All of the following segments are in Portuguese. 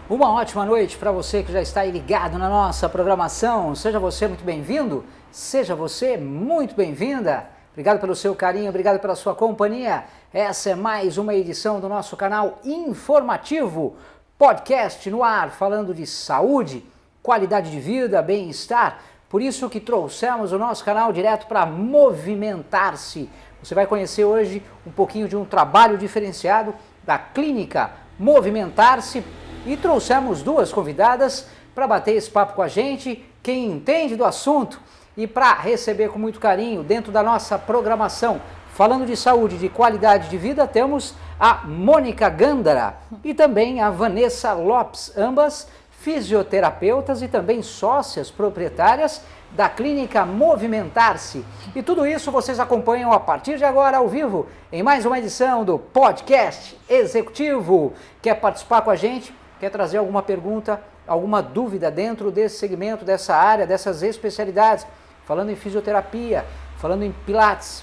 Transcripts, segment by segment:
Uma ótima noite para você que já está aí ligado na nossa programação. Seja você muito bem-vindo, seja você muito bem-vinda. Obrigado pelo seu carinho, obrigado pela sua companhia. Essa é mais uma edição do nosso canal informativo, podcast no ar, falando de saúde, qualidade de vida, bem-estar. Por isso que trouxemos o nosso canal direto para Movimentar-se. Você vai conhecer hoje um pouquinho de um trabalho diferenciado da clínica Movimentar-se e trouxemos duas convidadas para bater esse papo com a gente, quem entende do assunto, e para receber com muito carinho dentro da nossa programação, falando de saúde, de qualidade de vida, temos a Mônica Gândara e também a Vanessa Lopes, ambas fisioterapeutas e também sócias proprietárias da clínica Movimentar-se. E tudo isso vocês acompanham a partir de agora ao vivo em mais uma edição do Podcast Executivo. Quer participar com a gente? Quer trazer alguma pergunta, alguma dúvida dentro desse segmento, dessa área, dessas especialidades? Falando em fisioterapia, falando em pilates,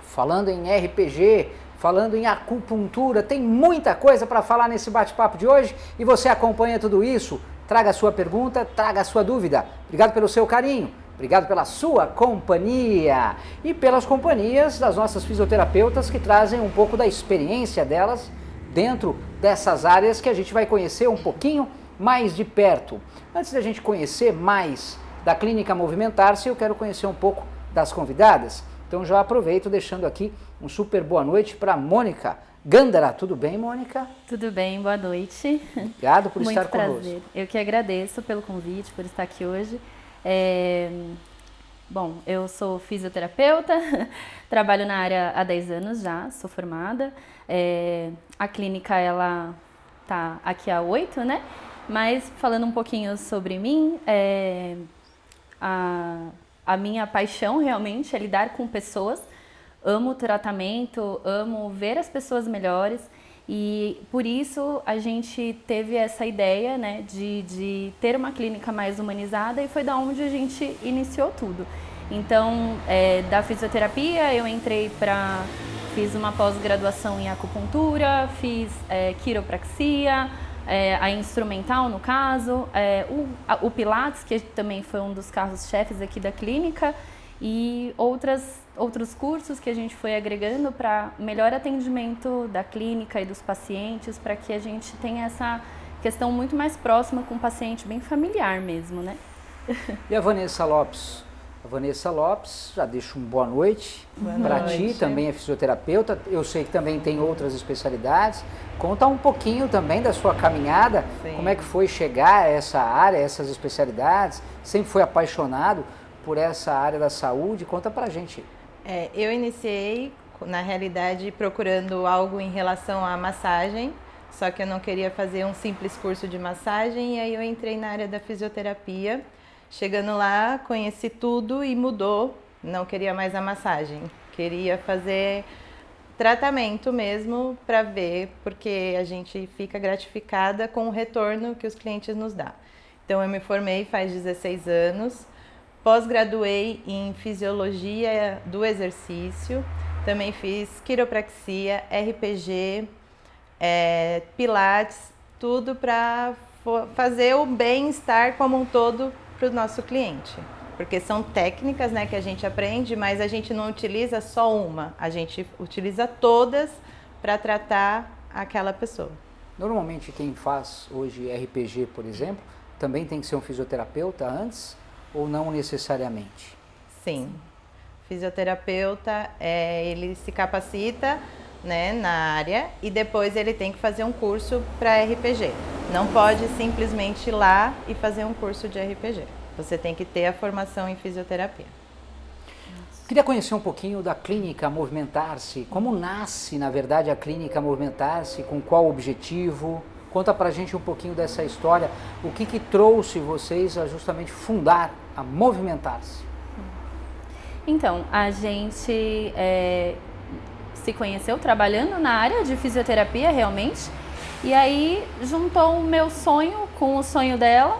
falando em RPG, falando em acupuntura, tem muita coisa para falar nesse bate-papo de hoje e você acompanha tudo isso. Traga a sua pergunta, traga a sua dúvida. Obrigado pelo seu carinho, obrigado pela sua companhia e pelas companhias das nossas fisioterapeutas que trazem um pouco da experiência delas dentro dessas áreas que a gente vai conhecer um pouquinho mais de perto. Antes da gente conhecer mais da Clínica Movimentar-se, eu quero conhecer um pouco das convidadas. Então já aproveito deixando aqui um super boa noite para Mônica Gândara. Tudo bem, Mônica? Tudo bem, boa noite. Obrigado por estar conosco. Muito prazer. Eu que agradeço pelo convite, por estar aqui hoje. Bom, eu sou fisioterapeuta, trabalho na área há 10 anos já, sou formada. A clínica, ela tá aqui há 8, né? Mas falando um pouquinho sobre mim, a minha paixão realmente é lidar com pessoas. Amo o tratamento, amo ver as pessoas melhores e por isso a gente teve essa ideia, né, de ter uma clínica mais humanizada e foi da onde a gente iniciou tudo. Então, da fisioterapia eu fiz uma pós-graduação em acupuntura, fiz quiropraxia, a instrumental no caso, o Pilates, que também foi um dos carros-chefes aqui da clínica, e outros cursos que a gente foi agregando para melhor atendimento da clínica e dos pacientes, para que a gente tenha essa questão muito mais próxima com o paciente, bem familiar mesmo, né? E a Vanessa Lopes? A Vanessa Lopes, já deixo uma boa noite para ti, também é fisioterapeuta, eu sei que também tem outras especialidades. Conta um pouquinho também da sua caminhada, Sim. Como é que foi chegar a essa área, essas especialidades, sempre foi apaixonado por essa área da saúde, conta pra gente. Eu iniciei, na realidade, procurando algo em relação à massagem, só que eu não queria fazer um simples curso de massagem, e aí eu entrei na área da fisioterapia. Chegando lá, conheci tudo e mudou, não queria mais a massagem, queria fazer tratamento mesmo para ver, porque a gente fica gratificada com o retorno que os clientes nos dão. Então eu me formei faz 16 anos, pós-graduei em fisiologia do exercício, também fiz quiropraxia, RPG, pilates, tudo para fazer o bem-estar como um todo para o nosso cliente. Porque são técnicas, né, que a gente aprende, mas a gente não utiliza só uma, a gente utiliza todas para tratar aquela pessoa. Normalmente quem faz hoje RPG, por exemplo, também tem que ser um fisioterapeuta antes ou não necessariamente? Sim. Fisioterapeuta, ele se capacita, né, na área e depois ele tem que fazer um curso para RPG. Não pode simplesmente ir lá e fazer um curso de RPG. Você tem que ter a formação em fisioterapia. Queria conhecer um pouquinho da Clínica Movimentar-se. Como nasce, na verdade, a Clínica Movimentar-se? Com qual objetivo? Conta pra gente um pouquinho dessa história. O que trouxe vocês a justamente fundar a Movimentar-se? Então, a gente se conheceu trabalhando na área de fisioterapia realmente. E aí juntou o meu sonho com o sonho dela.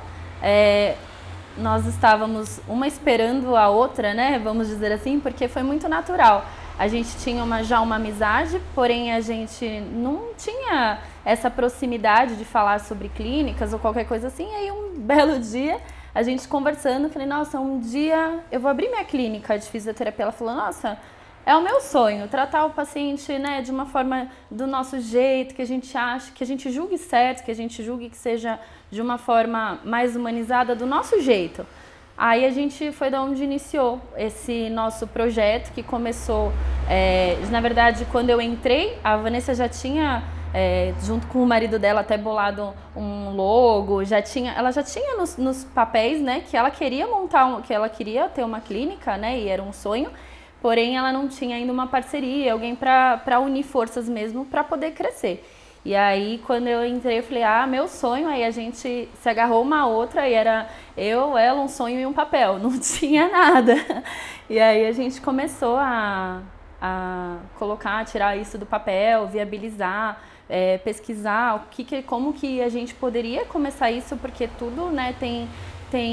Nós estávamos uma esperando a outra, né? Vamos dizer assim, porque foi muito natural. A gente tinha já uma amizade, porém a gente não tinha essa proximidade de falar sobre clínicas ou qualquer coisa assim. E aí um belo dia, a gente conversando, falei, nossa, um dia eu vou abrir minha clínica de fisioterapia. Ela falou, nossa, é o meu sonho, tratar o paciente, né, de uma forma do nosso jeito, que a gente acha, que a gente julgue certo, que a gente julgue que seja de uma forma mais humanizada, do nosso jeito. Aí a gente foi da onde iniciou esse nosso projeto, que começou, na verdade, quando eu entrei, a Vanessa já tinha, junto com o marido dela, até bolado um logo, ela já tinha nos papéis, né, que ela queria que ela queria ter uma clínica, né, e era um sonho. Porém, ela não tinha ainda uma parceria, alguém para unir forças mesmo para poder crescer. E aí, quando eu entrei, eu falei, meu sonho, aí a gente se agarrou uma outra e era eu, ela, um sonho e um papel, não tinha nada. E aí a gente começou a colocar, tirar isso do papel, viabilizar, pesquisar como que a gente poderia começar isso, porque tudo, né, tem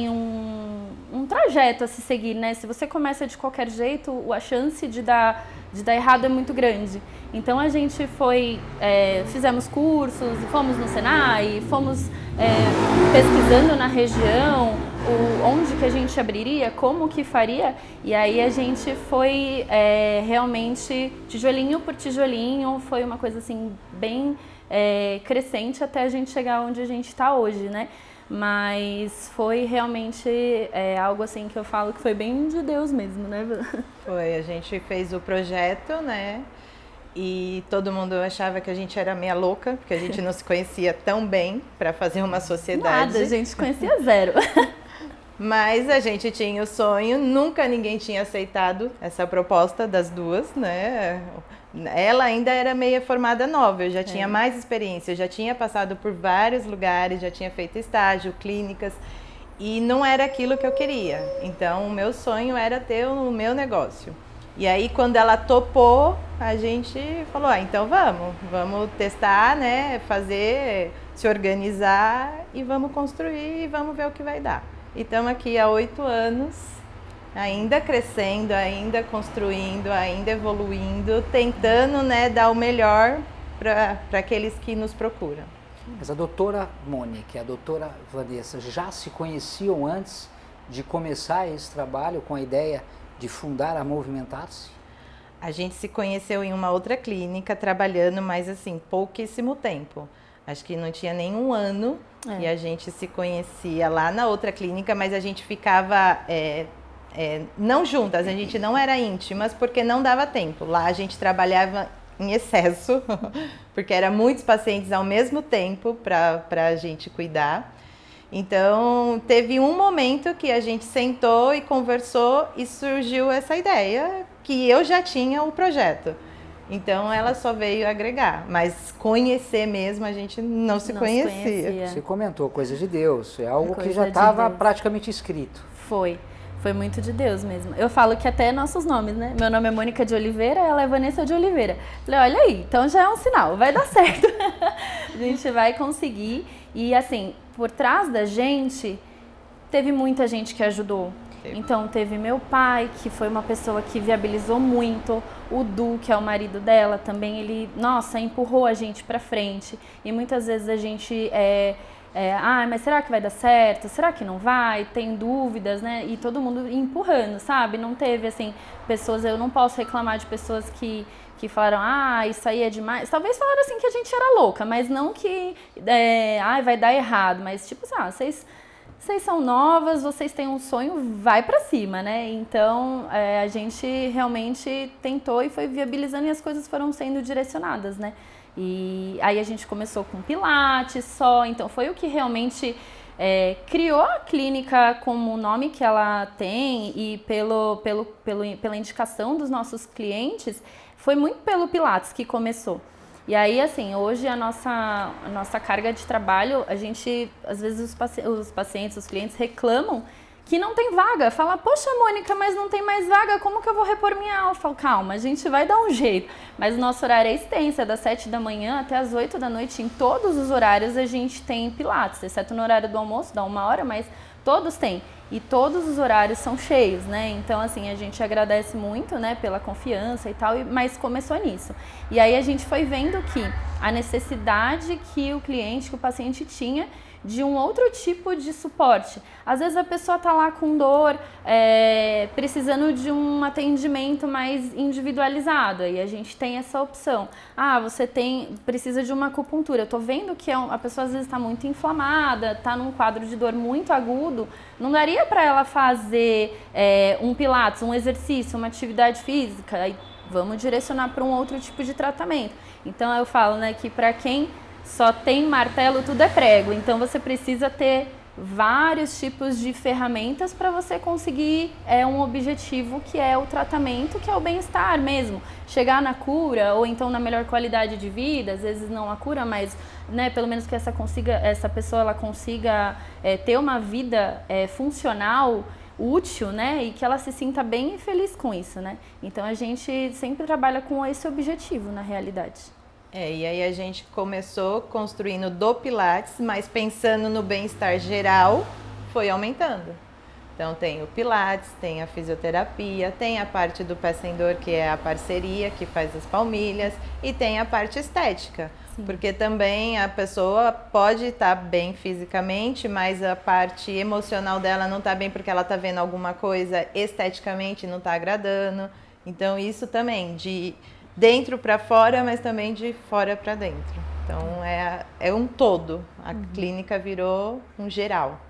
um trajeto a se seguir, né? Se você começa de qualquer jeito, a chance de dar errado é muito grande. Então a gente fizemos cursos, fomos no Senai, fomos pesquisando na região onde que a gente abriria, como que faria, e aí a gente foi realmente tijolinho por tijolinho, foi uma coisa assim bem crescente até a gente chegar onde a gente está hoje, né? Mas foi realmente algo assim que eu falo que foi bem de Deus mesmo, né? Foi, a gente fez o projeto, né? E todo mundo achava que a gente era meia louca, porque a gente não se conhecia tão bem para fazer uma sociedade. Nada, a gente conhecia zero. Mas a gente tinha o sonho, nunca ninguém tinha aceitado essa proposta das duas, né? Ela ainda era meia formada nova, eu já tinha mais experiência, eu já tinha passado por vários lugares, já tinha feito estágio, clínicas, e não era aquilo que eu queria. Então, o meu sonho era ter o meu negócio. E aí, quando ela topou, a gente falou, então vamos testar, né? Fazer, se organizar e vamos construir e vamos ver o que vai dar. E estamos aqui há 8 anos, ainda crescendo, ainda construindo, ainda evoluindo, tentando, né, dar o melhor para aqueles que nos procuram. Mas a doutora Mônica e a doutora Vanessa já se conheciam antes de começar esse trabalho com a ideia de fundar a Movimentar-se? A gente se conheceu em uma outra clínica, trabalhando, mas assim, pouquíssimo tempo. Acho que não tinha nem um ano e a gente se conhecia lá na outra clínica, mas a gente ficava não juntas, a gente não era íntimas porque não dava tempo. Lá a gente trabalhava em excesso, porque eram muitos pacientes ao mesmo tempo para a gente cuidar. Então, teve um momento que a gente sentou e conversou e surgiu essa ideia, que eu já tinha o projeto. Então, ela só veio agregar, mas conhecer mesmo a gente não se conhecia. Você comentou, coisa de Deus, é algo que já estava praticamente escrito. Foi muito de Deus mesmo. Eu falo que até nossos nomes, né? Meu nome é Mônica de Oliveira, ela é Vanessa de Oliveira. Falei, olha aí, então já é um sinal, vai dar certo. A gente vai conseguir. E assim, por trás da gente, teve muita gente que ajudou. Então, teve meu pai, que foi uma pessoa que viabilizou muito. O Du, que é o marido dela, também ele, empurrou a gente pra frente. E muitas vezes a gente mas será que vai dar certo? Será que não vai? Tem dúvidas, né? E todo mundo empurrando, sabe? Não teve, assim, pessoas... Eu não posso reclamar de pessoas que falaram, isso aí é demais. Talvez falaram, assim, que a gente era louca, mas não que, vai dar errado. Mas, tipo assim, vocês são novas, vocês têm um sonho, vai pra cima, né? Então, a gente realmente tentou e foi viabilizando e as coisas foram sendo direcionadas, né? E aí a gente começou com Pilates só, então foi o que realmente criou a clínica como o nome que ela tem e pela indicação dos nossos clientes, foi muito pelo Pilates que começou. E aí, assim, hoje a nossa carga de trabalho, a gente, às vezes os pacientes, os clientes reclamam que não tem vaga. Fala, poxa, Mônica, mas não tem mais vaga, como que eu vou repor minha aula? Eu falo, calma, a gente vai dar um jeito. Mas o nosso horário é extenso, é das 7 da manhã até as 8 da noite. Em todos os horários a gente tem Pilates, exceto no horário do almoço, dá 1 hora, mas todos têm. e todos os horários são cheios, né? Então, assim, a gente agradece muito, né, pela confiança e tal, mas começou nisso. E aí a gente foi vendo que a necessidade que o cliente, que o paciente tinha de um outro tipo de suporte. Às vezes a pessoa tá lá com dor, precisando de um atendimento mais individualizado, e a gente tem essa opção. Ah, precisa de uma acupuntura. Eu tô vendo que a pessoa às vezes está muito inflamada, tá num quadro de dor muito agudo, não daria para ela fazer um pilates, um exercício, uma atividade física, aí vamos direcionar para um outro tipo de tratamento. Então eu falo, né, que para quem só tem martelo, tudo é prego. Então você precisa ter vários tipos de ferramentas para você conseguir um objetivo, que é o tratamento, que é o bem-estar mesmo. Chegar na cura, ou então na melhor qualidade de vida, às vezes não a cura, mas, né, pelo menos que essa pessoa ela consiga ter uma vida funcional, útil, né, e que ela se sinta bem e feliz com isso, né. Então a gente sempre trabalha com esse objetivo, na realidade. E aí a gente começou construindo do Pilates, mas pensando no bem-estar geral, foi aumentando. Então tem o Pilates, tem a fisioterapia, tem a parte do Pé Sem Dor, que é a parceria, que faz as palmilhas, e tem a parte estética. Sim. Porque também a pessoa pode estar bem fisicamente, mas a parte emocional dela não está bem porque ela está vendo alguma coisa esteticamente não está agradando. Então isso também, de dentro para fora, mas também de fora para dentro. Então é um todo. A clínica virou um geral.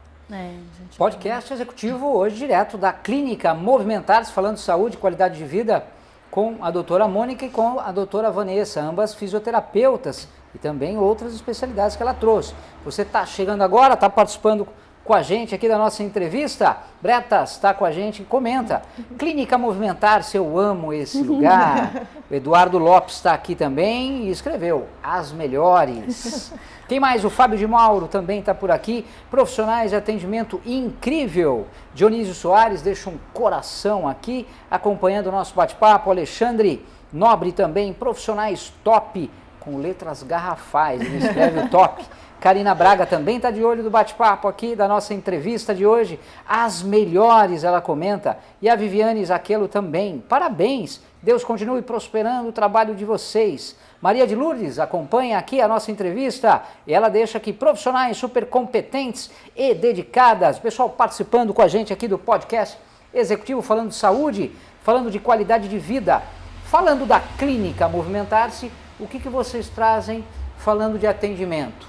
Podcast executivo hoje direto da Clínica Movimentar-se, falando de saúde e qualidade de vida, com a doutora Mônica e com a doutora Vanessa, ambas fisioterapeutas e também outras especialidades que ela trouxe. Você está chegando agora, está participando com a gente aqui da nossa entrevista? Bretas está com a gente, comenta. Clínica Movimentar-se, eu amo esse lugar. O Eduardo Lopes está aqui também e escreveu as melhores. Quem mais? O Fábio de Mauro também está por aqui. Profissionais de atendimento incrível. Dionísio Soares deixa um coração aqui, acompanhando o nosso bate-papo. Alexandre Nobre também, profissionais top, com letras garrafais, ele escreve o top. Karina Braga também está de olho do bate-papo aqui, da nossa entrevista de hoje. As melhores, ela comenta. E a Viviane Zaquelo também. Parabéns, Deus continue prosperando o trabalho de vocês. Maria de Lourdes acompanha aqui a nossa entrevista e ela deixa aqui profissionais super competentes e dedicadas. Pessoal participando com a gente aqui do podcast executivo, falando de saúde, falando de qualidade de vida, falando da Clínica Movimentar-se. O que vocês trazem falando de atendimento?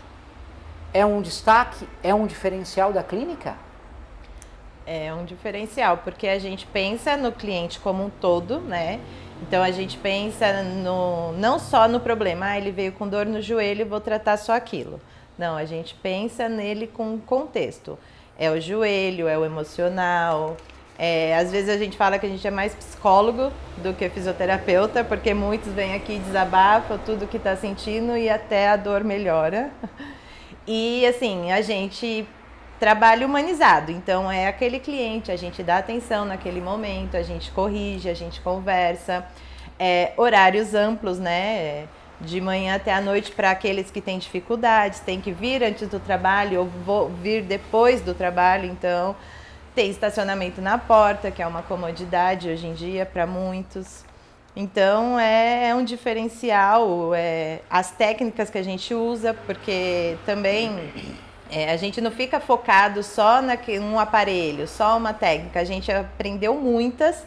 É um destaque, é um diferencial da clínica? É um diferencial, porque a gente pensa no cliente como um todo, né? Então a gente pensa não só no problema, ele veio com dor no joelho, vou tratar só aquilo. Não, a gente pensa nele com contexto. É o joelho, é o emocional. Às vezes a gente fala que a gente é mais psicólogo do que fisioterapeuta, porque muitos vêm aqui e desabafam tudo que está sentindo e até a dor melhora. E assim, a gente trabalha humanizado, então é aquele cliente, a gente dá atenção naquele momento, a gente corrige, a gente conversa, horários amplos, né? De manhã até a noite para aqueles que têm dificuldades, tem que vir antes do trabalho ou vir depois do trabalho, então tem estacionamento na porta, que é uma comodidade hoje em dia para muitos. Então é um diferencial, as técnicas que a gente usa, porque também a gente não fica focado só num aparelho, só uma técnica, a gente aprendeu muitas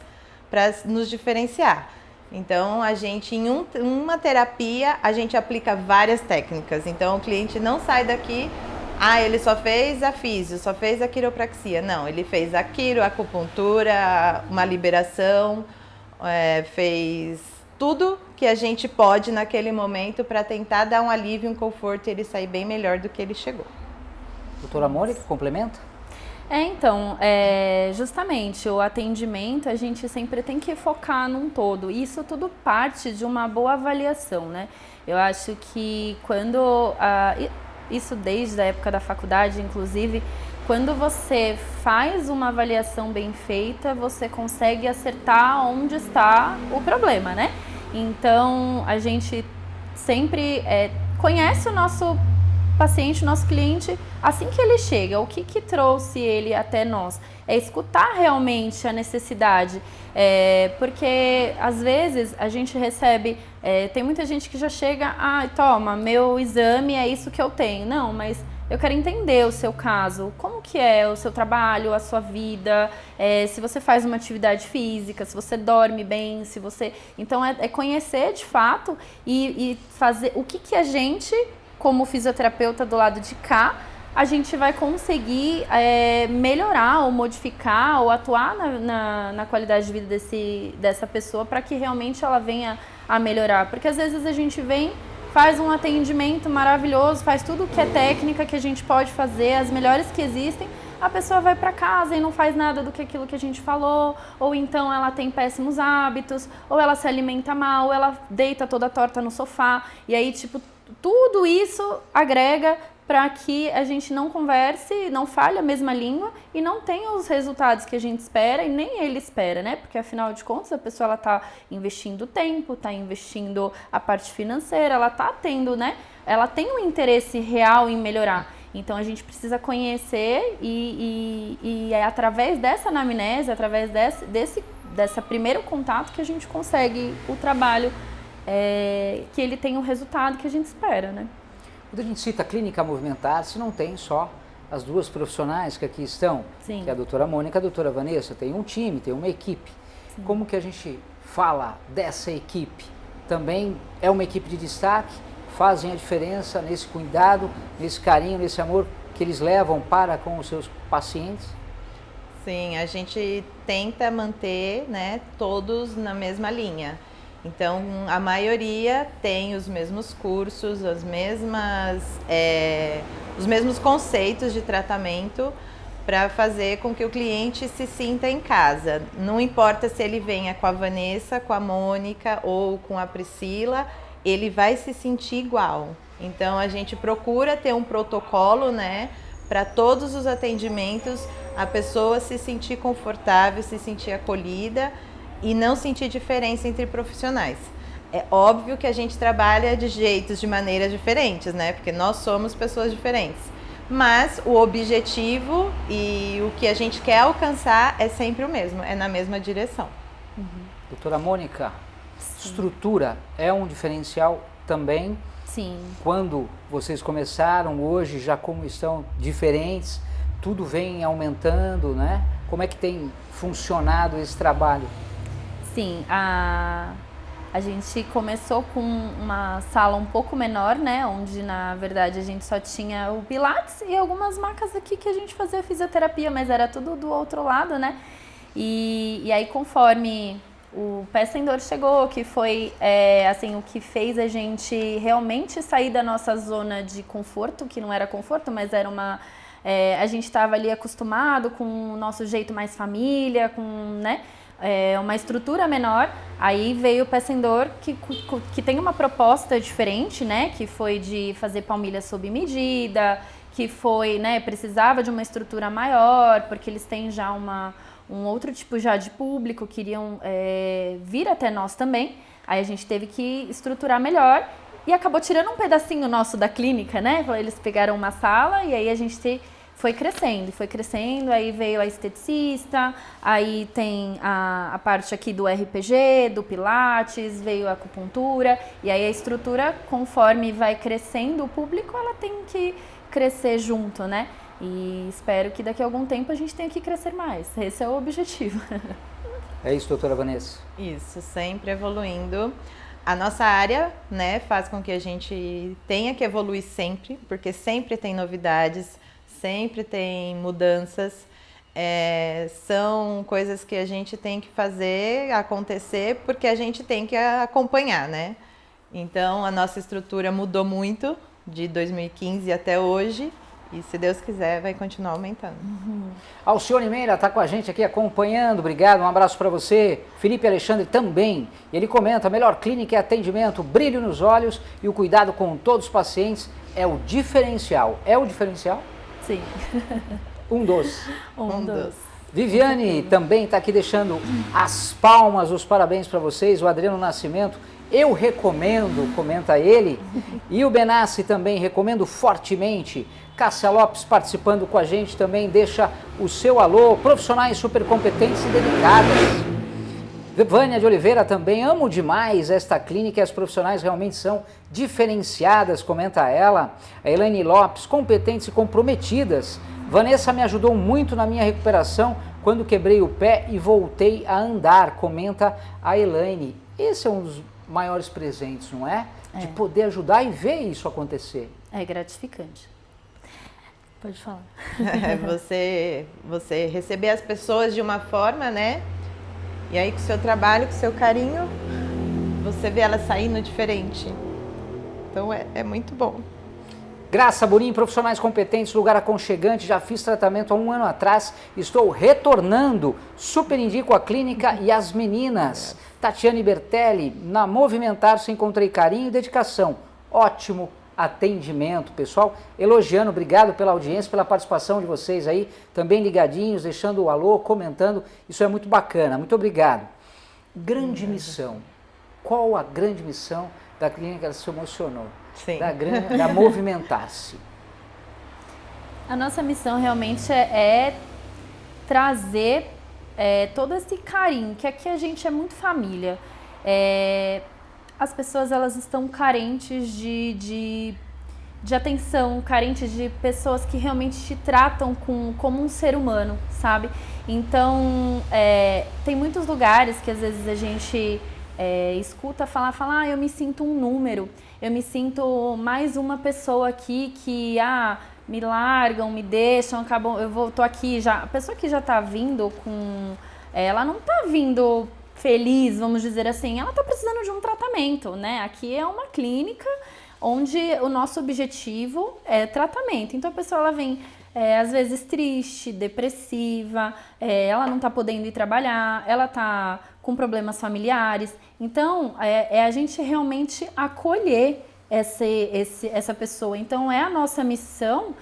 para nos diferenciar. Então a gente, em uma terapia, a gente aplica várias técnicas, então o cliente não sai daqui, ele só fez a físio, só fez a quiropraxia. Não, ele fez a acupuntura, uma liberação, fez tudo que a gente pode naquele momento para tentar dar um alívio, um conforto e ele sair bem melhor do que ele chegou. Doutora Mônica, complementa? Então, justamente o atendimento a gente sempre tem que focar num todo. Isso tudo parte de uma boa avaliação, né? Eu acho que isso desde a época da faculdade, inclusive, quando você faz uma avaliação bem feita, você consegue acertar onde está o problema, né? Então, a gente sempre conhece o nosso paciente, o nosso cliente, assim que ele chega, o que trouxe ele até nós? É escutar realmente a necessidade, porque às vezes a gente recebe, tem muita gente que já chega, toma, meu exame é isso que eu tenho. Não, mas eu quero entender o seu caso, como que é o seu trabalho, a sua vida, se você faz uma atividade física, se você dorme bem, se você... Então é conhecer de fato e fazer o que a gente, como fisioterapeuta do lado de cá, a gente vai conseguir melhorar ou modificar ou atuar na qualidade de vida dessa pessoa para que realmente ela venha a melhorar. Porque às vezes a gente vem, faz um atendimento maravilhoso, faz tudo que é técnica que a gente pode fazer, as melhores que existem, a pessoa vai para casa e não faz nada do que aquilo que a gente falou, ou então ela tem péssimos hábitos, ou ela se alimenta mal, ou ela deita toda torta no sofá, e aí, tipo, tudo isso agrega para que a gente não converse, não fale a mesma língua e não tenha os resultados que a gente espera e nem ele espera, né? Porque afinal de contas a pessoa ela tá investindo tempo, tá investindo a parte financeira, ela tá tendo, né? Ela tem um interesse real em melhorar. Então a gente precisa conhecer e é através dessa anamnese, através desse primeiro contato que a gente consegue o trabalho que ele tem o resultado que a gente espera, né? Quando a gente cita clínica movimentar-se, não tem só as duas profissionais que aqui estão, Sim. que é a doutora Mônica e a doutora Vanessa, tem um time, tem uma equipe. Sim. Como que a gente fala dessa equipe? Também é uma equipe de destaque, fazem a diferença nesse cuidado, nesse carinho, nesse amor que eles levam para com os seus pacientes? Sim, a gente tenta manter, né, todos na mesma linha. Então, a maioria tem os mesmos cursos, os mesmos conceitos de tratamento para fazer com que o cliente se sinta em casa. Não importa se ele venha com a Vanessa, com a Mônica ou com a Priscila, ele vai se sentir igual. Então, a gente procura ter um protocolo, né, para todos os atendimentos, a pessoa se sentir confortável, se sentir acolhida e não sentir diferença entre profissionais. É óbvio que a gente trabalha de jeitos, de maneiras diferentes, né? Porque nós somos pessoas diferentes. Mas o objetivo e o que a gente quer alcançar é sempre o mesmo, é na mesma direção. Doutora Mônica, Sim. estrutura é um diferencial também? Sim. Quando vocês começaram, hoje já como estão diferentes, tudo vem aumentando, né? Como é que tem funcionado esse trabalho? Sim, a gente começou com uma sala um pouco menor, né? Onde, na verdade, a gente só tinha o Pilates e algumas macas aqui que a gente fazia fisioterapia, mas era tudo do outro lado, né? E aí, conforme o Pé Sem Dor chegou, que foi, assim, o que fez a gente realmente sair da nossa zona de conforto, que não era conforto, mas era uma... a gente estava ali acostumado com o nosso jeito mais família, com, né? Uma estrutura menor, aí veio o Pé Sem Dor, que tem uma proposta diferente, né, que foi de fazer palmilha sob medida, que foi, né, precisava de uma estrutura maior, porque eles têm já um outro tipo já de público, queriam vir até nós também, aí a gente teve que estruturar melhor e acabou tirando um pedacinho nosso da clínica, né, eles pegaram uma sala e aí a gente foi crescendo, aí veio a esteticista, aí tem a parte aqui do RPG, do Pilates, veio a acupuntura, e aí a estrutura, conforme vai crescendo o público, ela tem que crescer junto, né? E espero que daqui a algum tempo a gente tenha que crescer mais, esse é o objetivo. É isso, doutora Vanessa? Isso, sempre evoluindo. A nossa área, né, faz com que a gente tenha que evoluir sempre, porque sempre tem novidades, sempre tem mudanças, são coisas que a gente tem que fazer acontecer porque a gente tem que acompanhar, né? Então, a nossa estrutura mudou muito de 2015 até hoje e, se Deus quiser, vai continuar aumentando. Alcione Meira está com a gente aqui acompanhando, obrigado, um abraço para você. Felipe Alexandre também, ele comenta, a melhor clínica é atendimento, brilho nos olhos e o cuidado com todos os pacientes é o diferencial. É o diferencial? Sim. Um dos. Um dos. Viviane também está aqui deixando as palmas, os parabéns para vocês. O Adriano Nascimento Eu recomendo, comenta ele. E o Benassi também, recomendo fortemente. Cássia Lopes participando com a gente também, deixa o seu alô. Profissionais super competentes e dedicadas. Vânia de Oliveira também, amo demais esta clínica e as profissionais realmente são diferenciadas, comenta ela. A Elaine Lopes, competentes e comprometidas. Vanessa me ajudou muito na minha recuperação quando quebrei o pé e voltei a andar, comenta a Elaine. Esse é um dos maiores presentes, não é? De poder ajudar e ver isso acontecer. É gratificante. Pode falar. Você receber as pessoas de uma forma, né? E aí com o seu trabalho, com o seu carinho, você vê elas saindo diferente. Então é muito bom. Graça Burim, profissionais competentes, lugar aconchegante, já fiz tratamento há 1 ano atrás, estou retornando, super indico a clínica e as meninas. Tatiane Bertelli, na Movimentar-se encontrei carinho e dedicação, ótimo atendimento, pessoal, elogiando, obrigado pela audiência, pela participação de vocês aí, também ligadinhos, deixando o alô, comentando, isso é muito bacana, muito obrigado. Grande missão, qual a grande missão da clínica? Ela se emocionou. Sim. Da Movimentar-se. A nossa missão realmente é trazer todo esse carinho, que aqui a gente é muito família. As pessoas elas estão carentes de atenção, carentes de pessoas que realmente te tratam como um ser humano, sabe? Então, tem muitos lugares que às vezes a gente escuta falar, eu me sinto um número, eu me sinto mais uma pessoa aqui que, me largam, me deixam, acabam, tô aqui já. A pessoa que já tá vindo ela não tá vindo feliz, vamos dizer assim, ela tá precisando de um tratamento, né? Aqui é uma clínica onde o nosso objetivo é tratamento. Então a pessoa ela vem às vezes triste, depressiva, ela não tá podendo ir trabalhar, ela tá com problemas familiares. Então a gente realmente acolher essa pessoa. Então é a nossa missão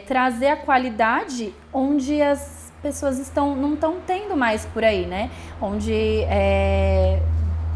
trazer a qualidade onde as pessoas não estão tendo mais por aí, né? Onde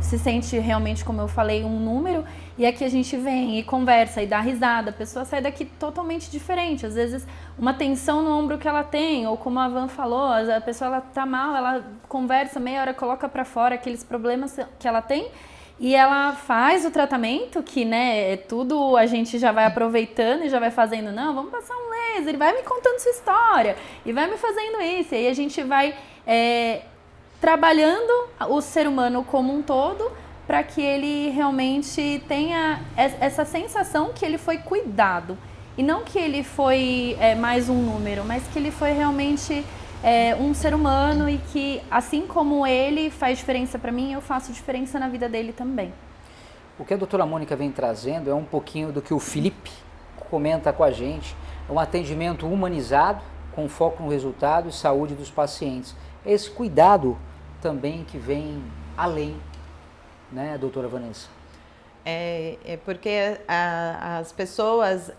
se sente realmente, como eu falei, um número, e aqui a gente vem e conversa e dá risada, a pessoa sai daqui totalmente diferente, às vezes uma tensão no ombro que ela tem, ou como a Van falou, a pessoa ela tá mal, ela conversa meia hora, coloca pra fora aqueles problemas que ela tem, e ela faz o tratamento, que, né, tudo a gente já vai aproveitando e já vai fazendo, não, vamos passar um laser, vai me contando sua história, e vai me fazendo isso, e aí a gente vai trabalhando o ser humano como um todo, para que ele realmente tenha essa sensação que ele foi cuidado, e não que ele foi mais um número, mas que ele foi realmente um ser humano e que, assim como ele faz diferença para mim, eu faço diferença na vida dele também. O que a doutora Mônica vem trazendo é um pouquinho do que o Felipe comenta com a gente, é um atendimento humanizado, com foco no resultado e saúde dos pacientes. É esse cuidado também que vem além, né, doutora Vanessa? Porque as pessoas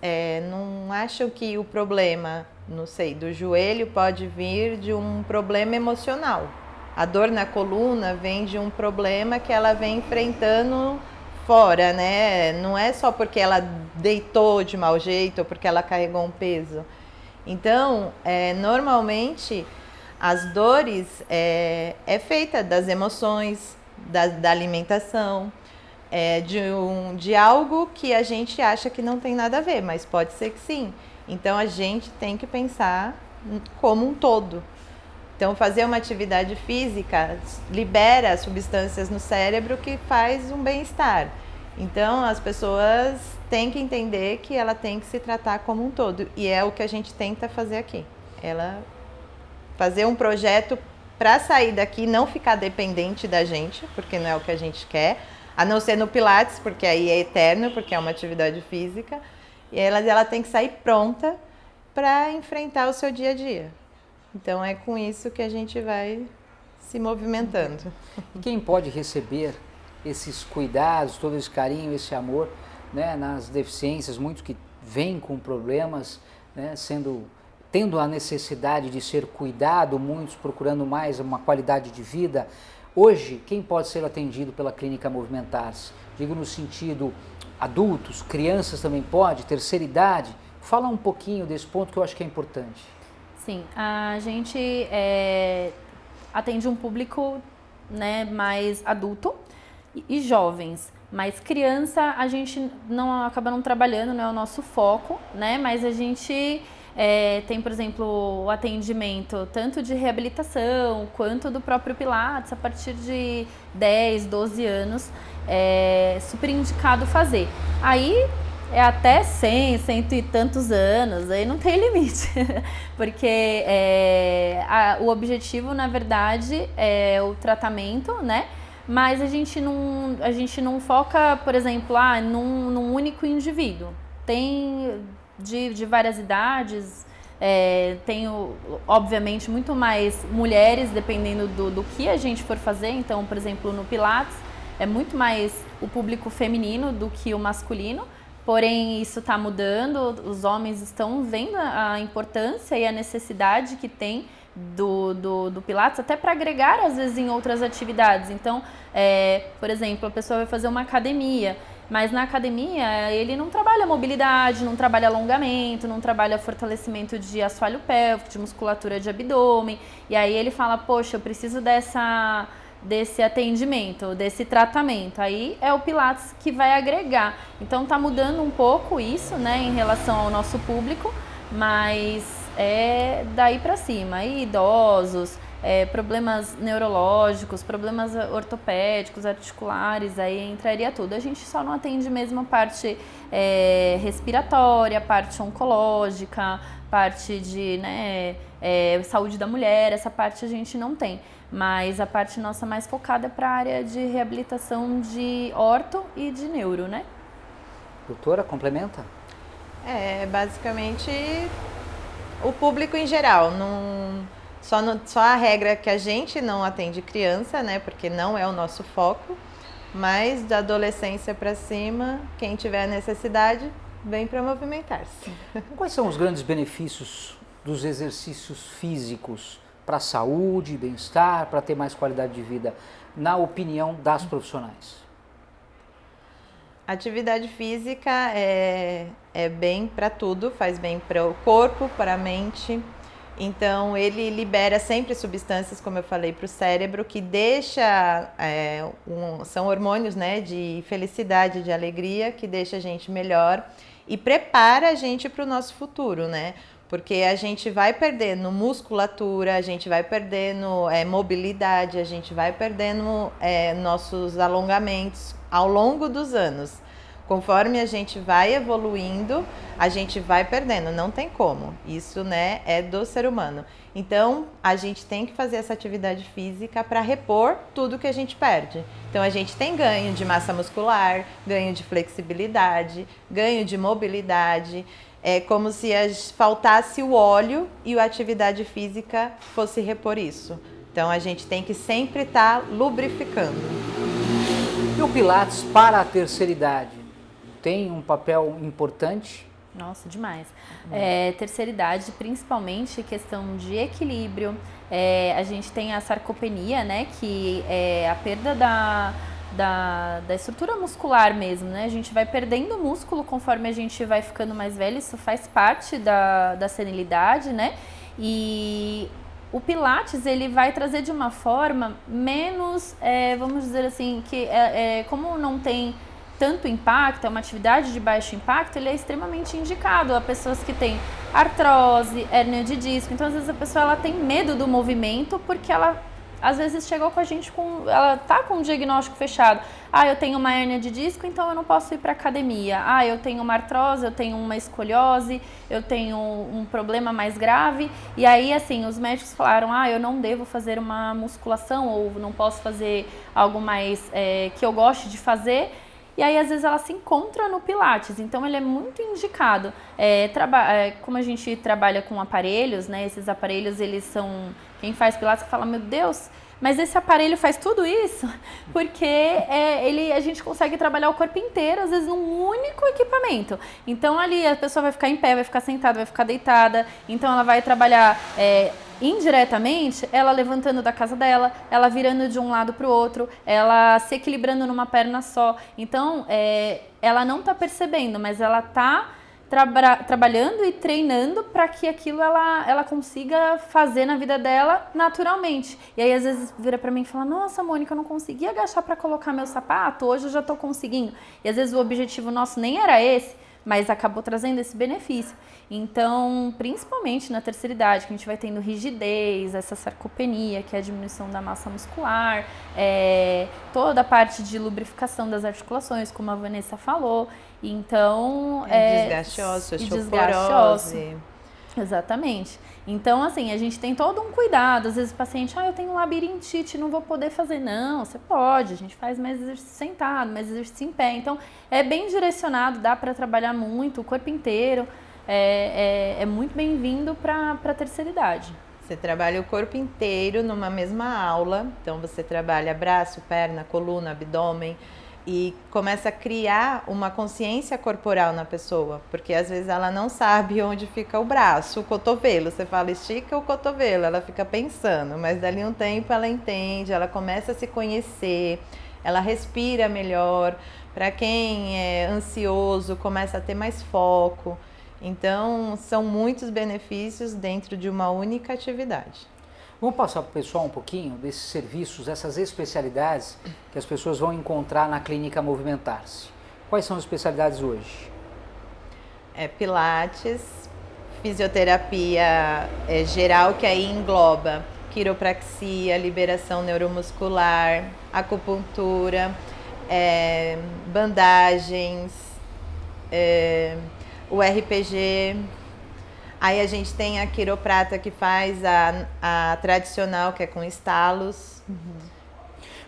não acham que o problema, não sei, do joelho pode vir de um problema emocional. A dor na coluna vem de um problema que ela vem enfrentando fora, né? Não é só porque ela deitou de mau jeito ou porque ela carregou um peso. Então, normalmente, as dores é feita das emoções, da alimentação, de algo que a gente acha que não tem nada a ver, mas pode ser que sim. Então a gente tem que pensar como um todo. Então fazer uma atividade física libera substâncias no cérebro que faz um bem-estar. Então as pessoas têm que entender que ela tem que se tratar como um todo, e é o que a gente tenta fazer aqui. Ela fazer um projeto para sair daqui, não ficar dependente da gente, porque não é o que a gente quer, a não ser no Pilates, porque aí é eterno, porque é uma atividade física, e ela tem que sair pronta para enfrentar o seu dia a dia. Então é com isso que a gente vai se movimentando. Quem pode receber esses cuidados, todo esse carinho, esse amor, né, nas deficiências, muitos que vêm com problemas, né, tendo a necessidade de ser cuidado, muitos procurando mais uma qualidade de vida, Hoje, quem pode ser atendido pela Clínica Movimentar-se? Digo no sentido adultos, crianças também pode, terceira idade. Fala um pouquinho desse ponto que eu acho que é importante. Sim, a gente atende um público, né, mais adulto e jovens. Mas criança a gente acaba não trabalhando, não é o nosso foco, né? Mas a gente tem, por exemplo, o atendimento tanto de reabilitação quanto do próprio Pilates a partir de 10, 12 anos, é super indicado fazer. Aí é até 100, cento e tantos anos, aí não tem limite, porque o objetivo, na verdade, é o tratamento, né? Mas a gente não foca, por exemplo, num único indivíduo. Tem de várias idades, tem obviamente muito mais mulheres, dependendo do que a gente for fazer. Então, por exemplo, no Pilates é muito mais o público feminino do que o masculino, porém isso está mudando, os homens estão vendo a importância e a necessidade que tem do Pilates, até para agregar às vezes em outras atividades. Então, por exemplo, a pessoa vai fazer uma academia, mas na academia ele não trabalha mobilidade, não trabalha alongamento, não trabalha fortalecimento de assoalho pélvico, de musculatura de abdômen, e aí ele fala, poxa, eu preciso desse atendimento, desse tratamento. Aí é o Pilates que vai agregar. Então tá mudando um pouco isso, né, em relação ao nosso público, mas é daí para cima. Aí idosos, problemas neurológicos, problemas ortopédicos, articulares, aí entraria tudo. A gente só não atende mesmo a parte respiratória, a parte oncológica, parte de saúde da mulher, essa parte a gente não tem. Mas a parte nossa mais focada é para a área de reabilitação de orto e de neuro, né? Doutora, complementa? Basicamente o público em geral. Só a regra que a gente não atende criança, né? Porque não é o nosso foco. Mas da adolescência para cima, quem tiver necessidade, vem para movimentar-se. Quais são os grandes benefícios dos exercícios físicos para a saúde, bem-estar, para ter mais qualidade de vida, na opinião das profissionais? Atividade física é bem para tudo, faz bem para o corpo, para a mente. Então, ele libera sempre substâncias, como eu falei, para o cérebro, que deixa, são hormônios, né, de felicidade, de alegria, que deixa a gente melhor e prepara a gente para o nosso futuro, né? Porque a gente vai perdendo musculatura, a gente vai perdendo mobilidade, a gente vai perdendo nossos alongamentos ao longo dos anos. Conforme a gente vai evoluindo, a gente vai perdendo, não tem como. Isso, né, é do ser humano. Então, a gente tem que fazer essa atividade física para repor tudo que a gente perde. Então, a gente tem ganho de massa muscular, ganho de flexibilidade, ganho de mobilidade. É como se faltasse o óleo e a atividade física fosse repor isso. Então, a gente tem que sempre estar lubrificando. E o Pilates para a terceira idade tem um papel importante? Nossa, demais. Terceira idade, principalmente questão de equilíbrio. A gente tem a sarcopenia, né, que é a perda da estrutura muscular mesmo, né? A gente vai perdendo músculo conforme a gente vai ficando mais velho, isso faz parte da senilidade, né? E o Pilates, ele vai trazer de uma forma menos, vamos dizer assim, que como não tem tanto impacto, é uma atividade de baixo impacto, ele é extremamente indicado a pessoas que têm artrose, hérnia de disco. Então, às vezes a pessoa ela tem medo do movimento porque ela às vezes chegou com a gente ela tá com um diagnóstico fechado. Eu tenho uma hérnia de disco, então eu não posso ir para academia. Eu tenho uma artrose, eu tenho uma escoliose, eu tenho um problema mais grave. E aí, assim, os médicos falaram, eu não devo fazer uma musculação ou não posso fazer algo mais que eu goste de fazer. E aí, às vezes, ela se encontra no Pilates, então ele é muito indicado. Como a gente trabalha com aparelhos, né? Esses aparelhos, eles são... Quem faz Pilates fala, meu Deus, mas esse aparelho faz tudo isso? Porque a gente consegue trabalhar o corpo inteiro, às vezes, num único equipamento. Então, ali, a pessoa vai ficar em pé, vai ficar sentada, vai ficar deitada. Então, ela vai trabalhar indiretamente, ela levantando da casa dela, ela virando de um lado para o outro, ela se equilibrando numa perna só. Então, ela não está percebendo, mas ela está trabalhando e treinando para que aquilo ela consiga fazer na vida dela naturalmente. E aí, às vezes, vira para mim e fala, nossa, Mônica, eu não consegui agachar para colocar meu sapato, hoje eu já estou conseguindo. E às vezes o objetivo nosso nem era esse, mas acabou trazendo esse benefício. Então, principalmente na terceira idade, que a gente vai tendo rigidez, essa sarcopenia, que é a diminuição da massa muscular, toda a parte de lubrificação das articulações, como a Vanessa falou. Então, desgaste ósseo, osteoporose. Exatamente. Então, assim, a gente tem todo um cuidado. Às vezes o paciente, eu tenho labirintite, não vou poder fazer. Não, você pode. A gente faz mais exercício sentado, mais exercício em pé. Então, é bem direcionado, dá para trabalhar muito, o corpo inteiro. É muito bem-vindo para a terceira idade. Você trabalha o corpo inteiro numa mesma aula. Então, você trabalha braço, perna, coluna, abdômen. E começa a criar uma consciência corporal na pessoa, porque às vezes ela não sabe onde fica o braço, o cotovelo. Você fala, estica o cotovelo, ela fica pensando, mas dali um tempo ela entende, ela começa a se conhecer, ela respira melhor. Para quem é ansioso, começa a ter mais foco. Então, são muitos benefícios dentro de uma única atividade. Vamos passar para o pessoal um pouquinho desses serviços, essas especialidades que as pessoas vão encontrar na Clínica Movimentar-se. Quais são as especialidades hoje? Pilates, fisioterapia geral, que aí engloba quiropraxia, liberação neuromuscular, acupuntura, bandagens, o RPG. Aí a gente tem a quiroprata que faz a tradicional, que é com estalos.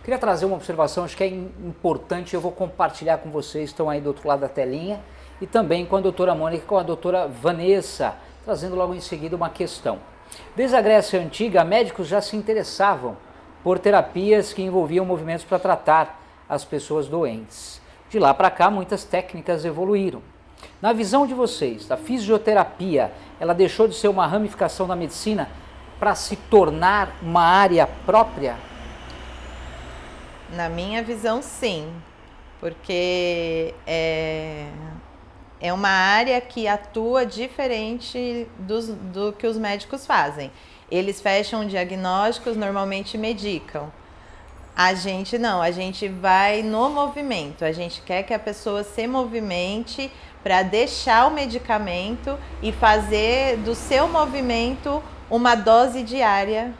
Queria trazer uma observação, acho que é importante, eu vou compartilhar com vocês, estão aí do outro lado da telinha, e também com a doutora Mônica e com a doutora Vanessa, trazendo logo em seguida uma questão. Desde a Grécia Antiga, médicos já se interessavam por terapias que envolviam movimentos para tratar as pessoas doentes. De lá para cá, muitas técnicas evoluíram. Na visão de vocês, a fisioterapia, ela deixou de ser uma ramificação da medicina para se tornar uma área própria? Na minha visão, sim, porque é uma área que atua diferente do que os médicos fazem. Eles fecham diagnósticos, normalmente medicam. A gente não, a gente vai no movimento, a gente quer que a pessoa se movimente para deixar o medicamento e fazer do seu movimento uma dose diária,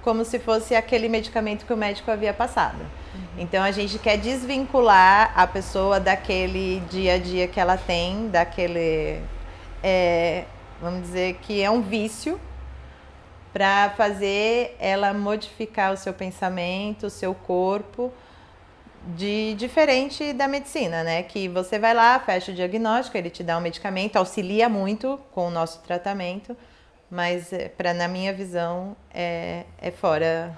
como se fosse aquele medicamento que o médico havia passado. Então a gente quer desvincular a pessoa daquele dia a dia que ela tem, daquele, vamos dizer que é um vício, para fazer ela modificar o seu pensamento, o seu corpo, diferente da medicina, né? Que você vai lá, fecha o diagnóstico, ele te dá um medicamento, auxilia muito com o nosso tratamento, mas na minha visão é fora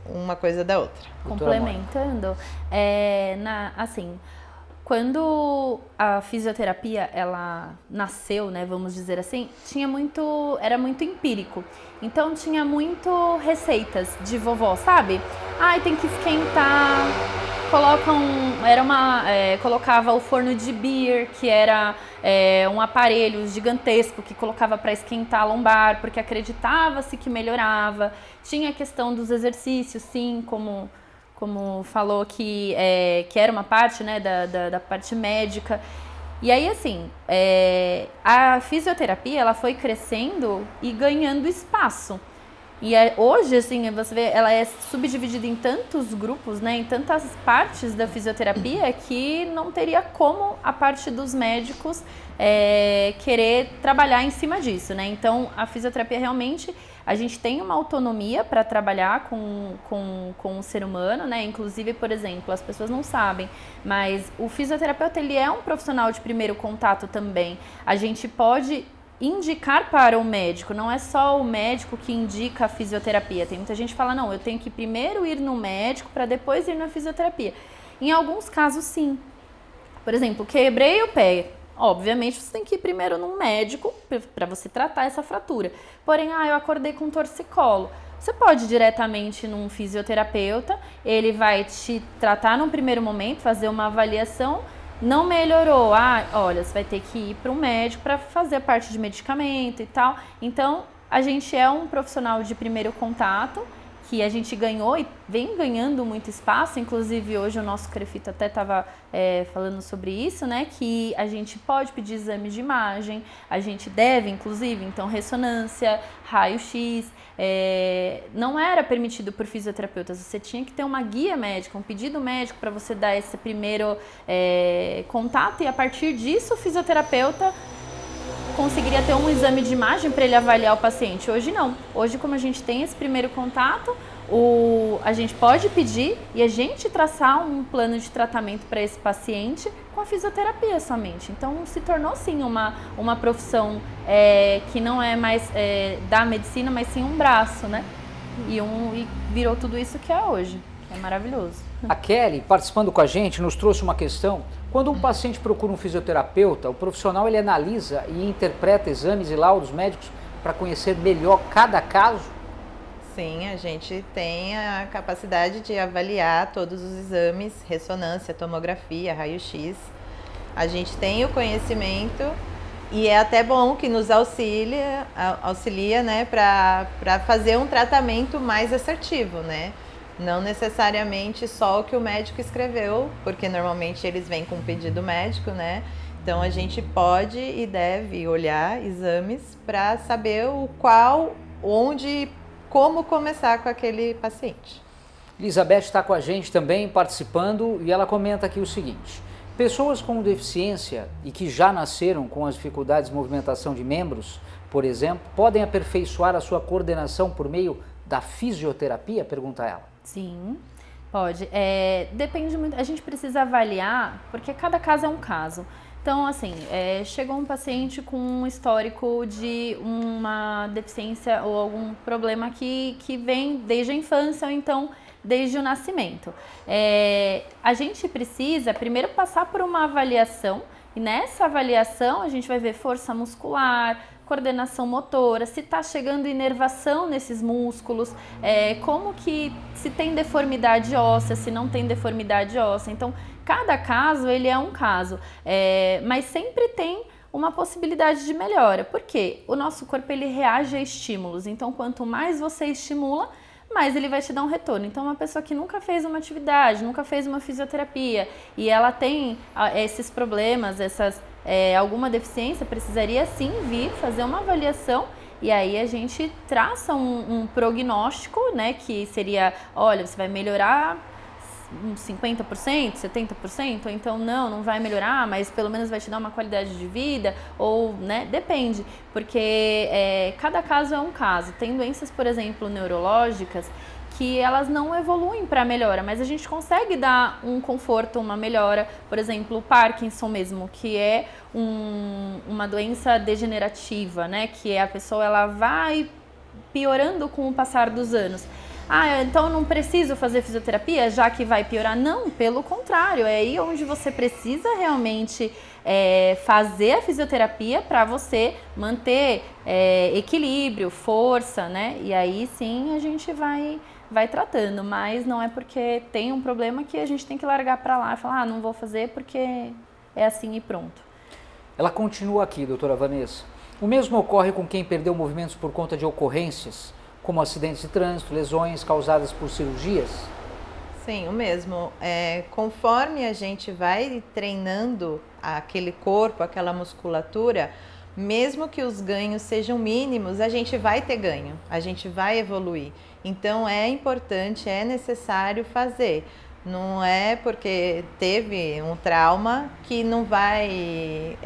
uma coisa da outra. Complementando, assim, quando a fisioterapia ela nasceu, né, vamos dizer assim, era muito empírico. Então tinha muito receitas de vovó, sabe? Tem que esquentar, colocava o forno de Beer, que era um aparelho gigantesco que colocava para esquentar a lombar, porque acreditava-se que melhorava. Tinha a questão dos exercícios, sim, como falou que era uma parte, né, da parte médica. E aí, assim, a fisioterapia, ela foi crescendo e ganhando espaço. E hoje, assim, você vê, ela é subdividida em tantos grupos, né, em tantas partes da fisioterapia, que não teria como a parte dos médicos querer trabalhar em cima disso, né? Então, a fisioterapia realmente, a gente tem uma autonomia para trabalhar com o ser humano, né? Inclusive, por exemplo, as pessoas não sabem, mas o fisioterapeuta, ele é um profissional de primeiro contato também. A gente pode indicar para o médico, não é só o médico que indica a fisioterapia. Tem muita gente que fala, não, eu tenho que primeiro ir no médico para depois ir na fisioterapia. Em alguns casos, sim. Por exemplo, quebrei o pé, obviamente você tem que ir primeiro num médico para você tratar essa fratura. Porém, eu acordei com torcicolo. Você pode ir diretamente num fisioterapeuta, ele vai te tratar num primeiro momento, fazer uma avaliação. Não melhorou, olha, você vai ter que ir para um médico para fazer a parte de medicamento e tal. Então, a gente é um profissional de primeiro contato, que a gente ganhou e vem ganhando muito espaço. Inclusive, hoje o nosso Crefito até estava falando sobre isso, né? Que a gente pode pedir exames de imagem, a gente deve, inclusive, então, ressonância, raio-x. Não era permitido por fisioterapeutas, você tinha que ter uma guia médica, um pedido médico para você dar esse primeiro contato, e a partir disso o fisioterapeuta conseguiria ter um exame de imagem para ele avaliar o paciente. Hoje não. Hoje, como a gente tem esse primeiro contato, a gente pode pedir e a gente traçar um plano de tratamento para esse paciente com a fisioterapia somente. Então, se tornou sim uma profissão que não é mais da medicina, mas sim um braço, né? E virou tudo isso que é hoje. É maravilhoso. A Kelly, participando com a gente, nos trouxe uma questão. Quando um paciente procura um fisioterapeuta, o profissional ele analisa e interpreta exames e laudos médicos para conhecer melhor cada caso? Sim, a gente tem a capacidade de avaliar todos os exames, ressonância, tomografia, raio-x. A gente tem o conhecimento e é até bom que nos auxilia, né, para fazer um tratamento mais assertivo, né? Não necessariamente só o que o médico escreveu, porque normalmente eles vêm com um pedido médico, né? Então a gente pode e deve olhar exames para saber como começar com aquele paciente. Elizabeth está com a gente também participando e ela comenta aqui o seguinte: pessoas com deficiência e que já nasceram com as dificuldades de movimentação de membros, por exemplo, podem aperfeiçoar a sua coordenação por meio da fisioterapia? Pergunta ela. Sim, pode. Depende muito, a gente precisa avaliar, porque cada caso é um caso. Então, assim, chegou um paciente com um histórico de uma deficiência ou algum problema que vem desde a infância ou então desde o nascimento. A gente precisa primeiro passar por uma avaliação, e nessa avaliação a gente vai ver força muscular, coordenação motora, se está chegando inervação nesses músculos, como que se tem deformidade óssea, se não tem deformidade óssea. Então, cada caso ele é um caso, mas sempre tem uma possibilidade de melhora, porque o nosso corpo ele reage a estímulos. Então, quanto mais você estimula, mais ele vai te dar um retorno. Então, uma pessoa que nunca fez uma atividade, nunca fez uma fisioterapia e ela tem esses problemas, alguma deficiência, precisaria sim vir fazer uma avaliação e aí a gente traça um prognóstico, né, que seria, olha, você vai melhorar uns 50%, 70%, ou então não vai melhorar, mas pelo menos vai te dar uma qualidade de vida, ou, né, depende, porque cada caso é um caso. Tem doenças, por exemplo, neurológicas, que elas não evoluem para melhora, mas a gente consegue dar um conforto, uma melhora. Por exemplo, o Parkinson mesmo, que é uma doença degenerativa, né? Que a pessoa ela vai piorando com o passar dos anos. Então eu não preciso fazer fisioterapia, já que vai piorar? Não, pelo contrário, é aí onde você precisa realmente fazer a fisioterapia para você manter equilíbrio, força, né? E aí sim a gente vai tratando, mas não é porque tem um problema que a gente tem que largar para lá e falar, não vou fazer porque é assim e pronto. Ela continua aqui, doutora Vanessa. O mesmo ocorre com quem perdeu movimentos por conta de ocorrências, como acidentes de trânsito, lesões causadas por cirurgias? Sim, o mesmo. Conforme a gente vai treinando aquele corpo, aquela musculatura, mesmo que os ganhos sejam mínimos, a gente vai ter ganho, a gente vai evoluir. Então é importante, é necessário fazer. Não é porque teve um trauma que não vai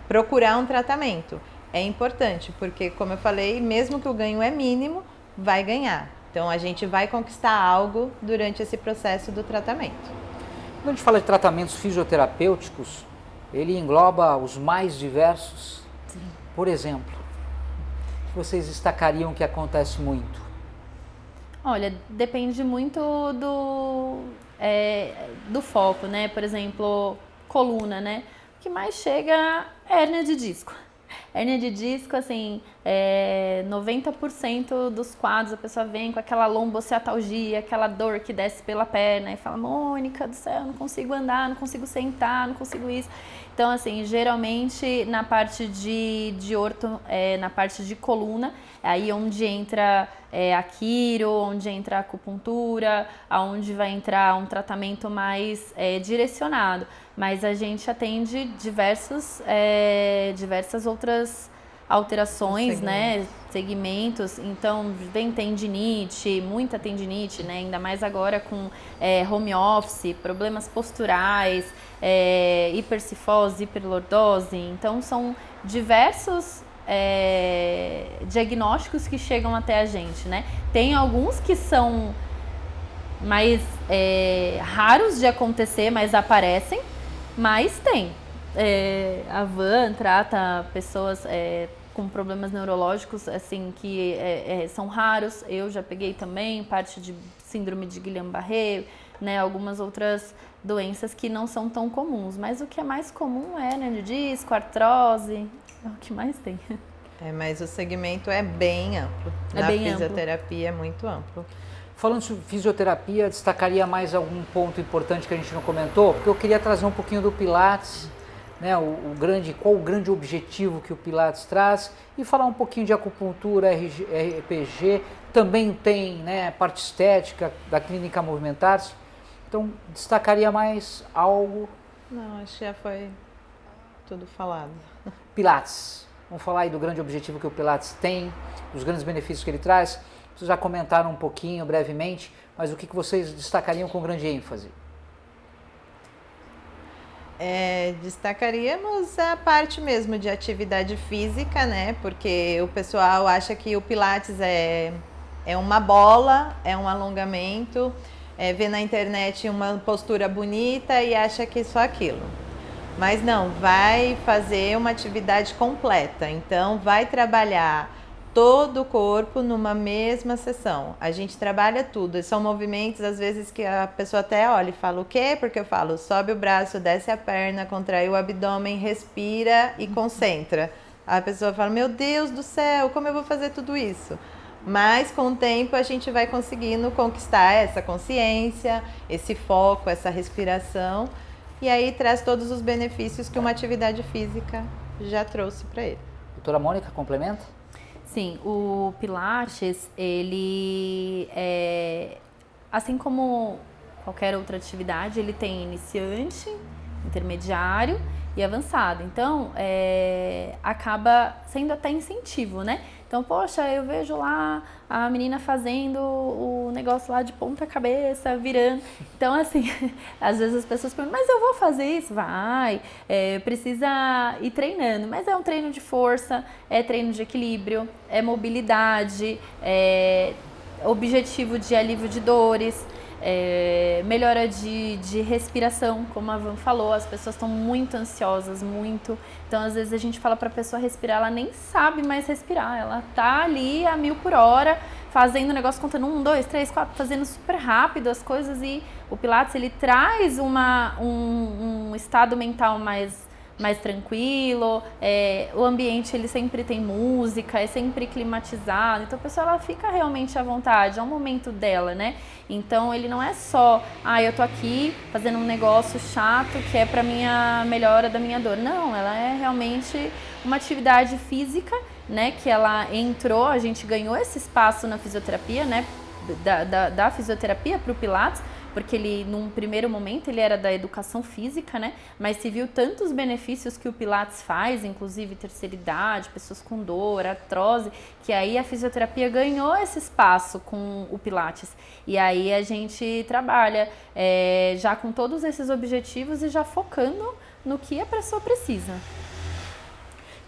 procurar um tratamento. É importante, porque como eu falei, mesmo que o ganho é mínimo, vai ganhar. Então a gente vai conquistar algo durante esse processo do tratamento. Quando a gente fala de tratamentos fisioterapêuticos, ele engloba os mais diversos. Sim. Por exemplo, o que vocês destacariam que acontece muito? Olha, depende muito do foco, né? Por exemplo, coluna, né? que mais chega é hérnia de disco. Hérnia de disco, assim, 90% dos quadros a pessoa vem com aquela lombociatalgia, aquela dor que desce pela perna e fala, Mônica do céu, não consigo andar, não consigo sentar, não consigo isso. Então, assim, geralmente na parte de orto, na parte de coluna, aí onde entra a quiro, onde entra a acupuntura, aonde vai entrar um tratamento mais direcionado. Mas a gente atende diversas outras alterações, né, segmentos. Então, vem tendinite, muita tendinite, né, ainda mais agora com home office, problemas posturais, hipercifose, hiperlordose. Então, são diversos diagnósticos que chegam até a gente, né. Tem alguns que são mais raros de acontecer, mas aparecem. Mas tem. A Van trata pessoas com problemas neurológicos, assim, que são raros. Eu já peguei também, parte de síndrome de Guillain-Barré, né, algumas outras doenças que não são tão comuns. Mas o que é mais comum é hérnia de disco, artrose, é o que mais tem. Mas o segmento é bem amplo. Na fisioterapia é muito amplo. Falando sobre fisioterapia, destacaria mais algum ponto importante que a gente não comentou? Porque eu queria trazer um pouquinho do Pilates, né, qual o grande objetivo que o Pilates traz, e falar um pouquinho de acupuntura, RPG, também tem, né, parte estética da clínica Movimentar-se. Então, destacaria mais algo? Não, acho que já foi tudo falado. Pilates, vamos falar aí do grande objetivo que o Pilates tem, dos grandes benefícios que ele traz. Vocês já comentaram um pouquinho, brevemente, mas o que vocês destacariam com grande ênfase? Destacaríamos a parte mesmo de atividade física, né? Porque o pessoal acha que o Pilates é uma bola, é um alongamento, vê na internet uma postura bonita e acha que é só aquilo. Mas não, vai fazer uma atividade completa, então vai trabalhar todo o corpo numa mesma sessão. A gente trabalha tudo. São movimentos, às vezes, que a pessoa até olha e fala o quê? Porque eu falo, sobe o braço, desce a perna, contrai o abdômen, respira e concentra. A pessoa fala, meu Deus do céu, como eu vou fazer tudo isso? Mas, com o tempo, a gente vai conseguindo conquistar essa consciência, esse foco, essa respiração. E aí traz todos os benefícios que uma atividade física já trouxe para ele. Doutora Mônica, complementa? Sim, o Pilates, ele assim como qualquer outra atividade, ele tem iniciante, intermediário e avançado. Então, acaba sendo até incentivo, né? Então, poxa, eu vejo lá a menina fazendo o negócio lá de ponta cabeça, virando. Então, assim, às vezes as pessoas perguntam, mas eu vou fazer isso? Vai, precisa ir treinando. Mas é um treino de força, é treino de equilíbrio, é mobilidade, é objetivo de alívio de dores. Melhora de respiração, como a Van falou, as pessoas estão muito ansiosas, muito. Então, às vezes a gente fala para a pessoa respirar, ela nem sabe mais respirar, ela tá ali a 1000 por hora, fazendo o negócio, contando 1, 2, 3, 4, fazendo super rápido as coisas. E o Pilates, ele traz um estado mental mais tranquilo, o ambiente ele sempre tem música, é sempre climatizado, então a pessoa ela fica realmente à vontade, é um momento dela, né? Então ele não é só, eu tô aqui fazendo um negócio chato que é pra minha melhora da minha dor. Não, ela é realmente uma atividade física, né? Que ela entrou, a gente ganhou esse espaço na fisioterapia, né? Da fisioterapia pro Pilates, porque ele, num primeiro momento, ele era da educação física, né? Mas se viu tantos benefícios que o Pilates faz, inclusive terceira idade, pessoas com dor, artrose, que aí a fisioterapia ganhou esse espaço com o Pilates. E aí a gente trabalha já com todos esses objetivos e já focando no que a pessoa precisa.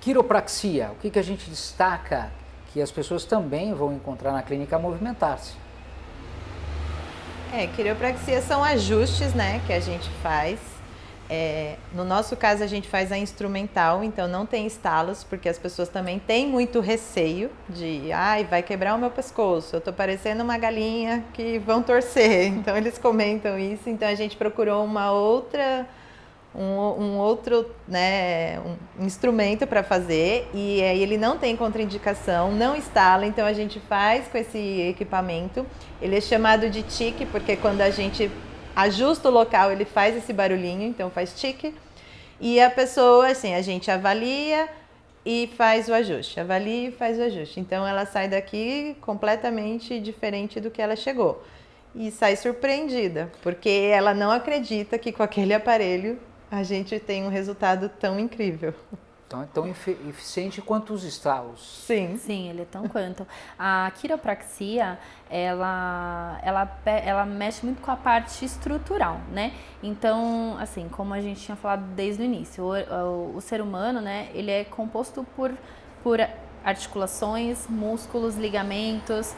Quiropraxia, o que a gente destaca que as pessoas também vão encontrar na clínica Movimentar-se? Quiropraxia são ajustes, né, que a gente faz. No nosso caso, a gente faz a instrumental, então não tem estalos, porque as pessoas também têm muito receio de, vai quebrar o meu pescoço, eu tô parecendo uma galinha que vão torcer. Então, eles comentam isso. Então, a gente procurou uma outra um outro, né, um instrumento para fazer, e aí ele não tem contraindicação, não instala, então a gente faz com esse equipamento. Ele é chamado de tique, porque quando a gente ajusta o local, ele faz esse barulhinho, então faz tique. E a pessoa, assim, a gente avalia e faz o ajuste, avalia e faz o ajuste. Então ela sai daqui completamente diferente do que ela chegou. E sai surpreendida, porque ela não acredita que com aquele aparelho a gente tem um resultado tão incrível. Então é tão eficiente quanto os estalos. Sim. Sim, ele é tão quanto. A quiropraxia, ela mexe muito com a parte estrutural, né? Então, assim, como a gente tinha falado desde o início, o ser humano, né, ele é composto por articulações, músculos, ligamentos,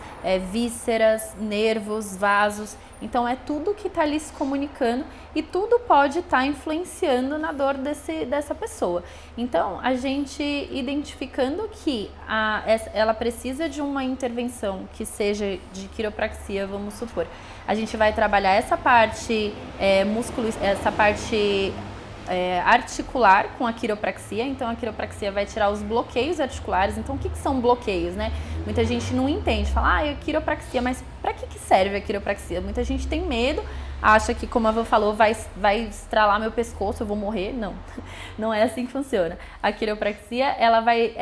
vísceras, nervos, vasos. Então é tudo que está ali se comunicando e tudo pode estar influenciando na dor dessa pessoa. Então a gente identificando que ela precisa de uma intervenção que seja de quiropraxia, vamos supor. A gente vai trabalhar essa parte essa parte articular com a quiropraxia. Então a quiropraxia vai tirar os bloqueios articulares. Então o que são bloqueios, né? Muita gente não entende, fala, é quiropraxia, mas para que serve a quiropraxia? Muita gente tem medo, acha que, como a Vã falou, vai estralar meu pescoço, eu vou morrer. Não, não é assim que funciona. A quiropraxia, ela vai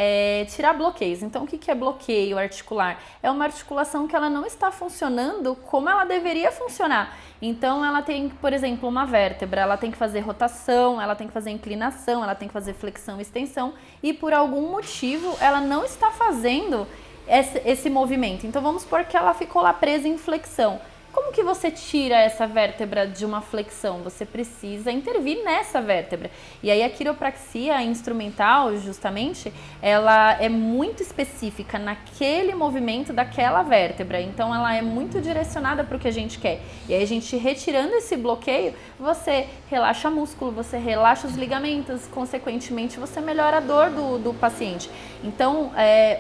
tirar bloqueios. Então o que é bloqueio articular? É uma articulação que ela não está funcionando como ela deveria funcionar. Então ela tem, por exemplo, uma vértebra, ela tem que fazer rotação, ela tem que fazer inclinação, ela tem que fazer flexão e extensão, e por algum motivo ela não está fazendo esse movimento. Então vamos supor que ela ficou lá presa em flexão. Como que você tira essa vértebra de uma flexão? Você precisa intervir nessa vértebra. E aí a quiropraxia instrumental, justamente, ela é muito específica naquele movimento daquela vértebra. Então ela é muito direcionada para o que a gente quer. E aí a gente retirando esse bloqueio, você relaxa músculo, você relaxa os ligamentos, consequentemente você melhora a dor do paciente. Então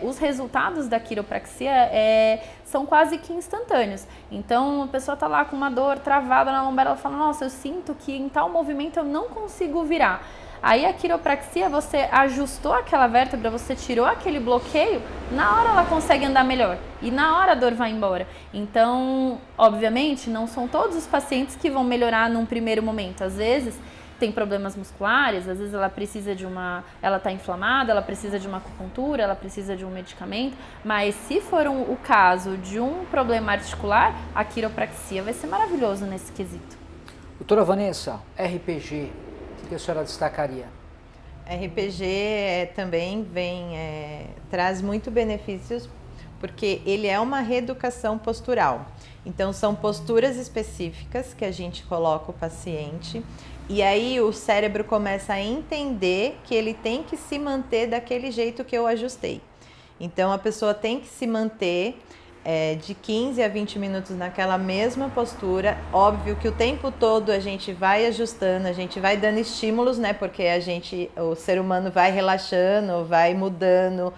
os resultados da quiropraxia são quase que instantâneos. Então a pessoa tá lá com uma dor travada na lombar, ela fala, nossa, eu sinto que em tal movimento eu não consigo virar. Aí a quiropraxia, você ajustou aquela vértebra, você tirou aquele bloqueio, na hora ela consegue andar melhor e na hora a dor vai embora. Então, obviamente, não são todos os pacientes que vão melhorar num primeiro momento. Às vezes tem problemas musculares, às vezes ela precisa ela está inflamada, ela precisa de uma acupuntura, ela precisa de um medicamento, mas se for o caso de um problema articular, a quiropraxia vai ser maravilhoso nesse quesito. Doutora Vanessa, RPG, o que a senhora destacaria? RPG também traz muito benefícios, porque ele é uma reeducação postural. Então são posturas específicas que a gente coloca o paciente. E aí o cérebro começa a entender que ele tem que se manter daquele jeito que eu ajustei. Então a pessoa tem que se manter de 15 a 20 minutos naquela mesma postura. Óbvio que o tempo todo a gente vai ajustando, a gente vai dando estímulos, né? Porque o ser humano vai relaxando, vai mudando.